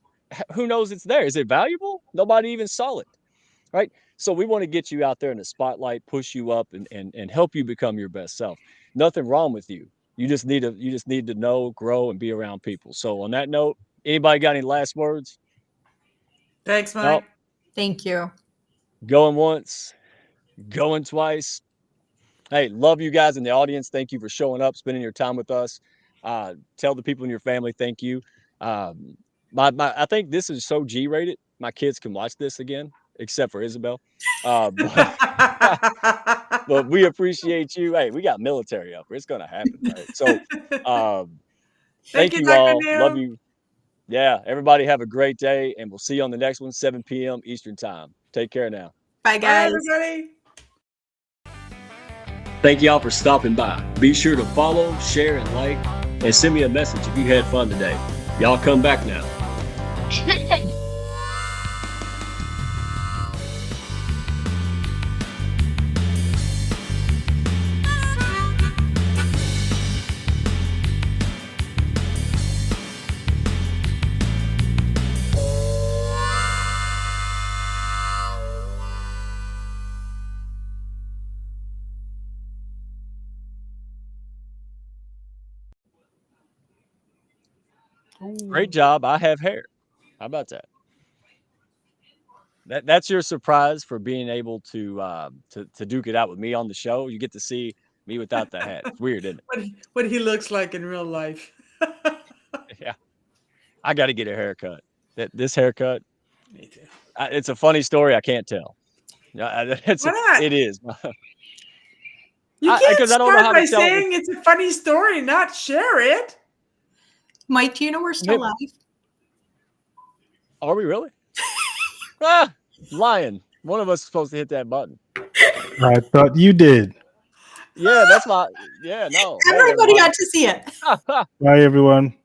Speaker 1: who knows it's there? Is it valuable? Nobody even saw it, right? So we want to get you out there in the spotlight, push you up, and help you become your best self. Nothing wrong with you. You just need to know, grow, and be around people. So on that note, anybody got any last words?
Speaker 4: Thanks, Mike.
Speaker 1: Nope.
Speaker 6: Thank you.
Speaker 1: Going once, going twice. Hey, love you guys in the audience. Thank you for showing up, spending your time with us. Tell the people in your family thank you. I think this is so G-rated. My kids can watch this again, except for Isabel. But we appreciate you. Hey, we got military up. It's gonna happen, right? So, thank you
Speaker 4: Dr.
Speaker 1: all.
Speaker 4: Neil.
Speaker 1: Love you. Yeah, everybody have a great day, and we'll see you on the next one, 7 p.m. Eastern time. Take care now.
Speaker 6: Bye,
Speaker 4: Bye,
Speaker 6: guys.
Speaker 4: everybody.
Speaker 1: Thank y'all for stopping by. Be sure to follow, share, and like, and send me a message if you had fun today. Y'all come back now. Great job. I have hair. How about that? That's your surprise for being able to duke it out with me on the show. You get to see me without the hat. It's weird, isn't
Speaker 4: What he looks like in real life.
Speaker 1: it? Yeah. I got to get a haircut. This haircut,
Speaker 4: Me too.
Speaker 1: it's a funny story. I can't tell.
Speaker 4: Why not?
Speaker 1: It is.
Speaker 4: You can't
Speaker 1: 'cause I don't know
Speaker 4: start
Speaker 1: how
Speaker 4: by
Speaker 1: to tell it.
Speaker 4: saying it's a funny story, not share it.
Speaker 6: Mike, do you know we're still live?
Speaker 1: Are we really? Lion. One of us is supposed to hit that button.
Speaker 2: I thought you did.
Speaker 1: Yeah, that's my. Yeah, no.
Speaker 6: Everybody got to see it.
Speaker 2: Bye, everyone.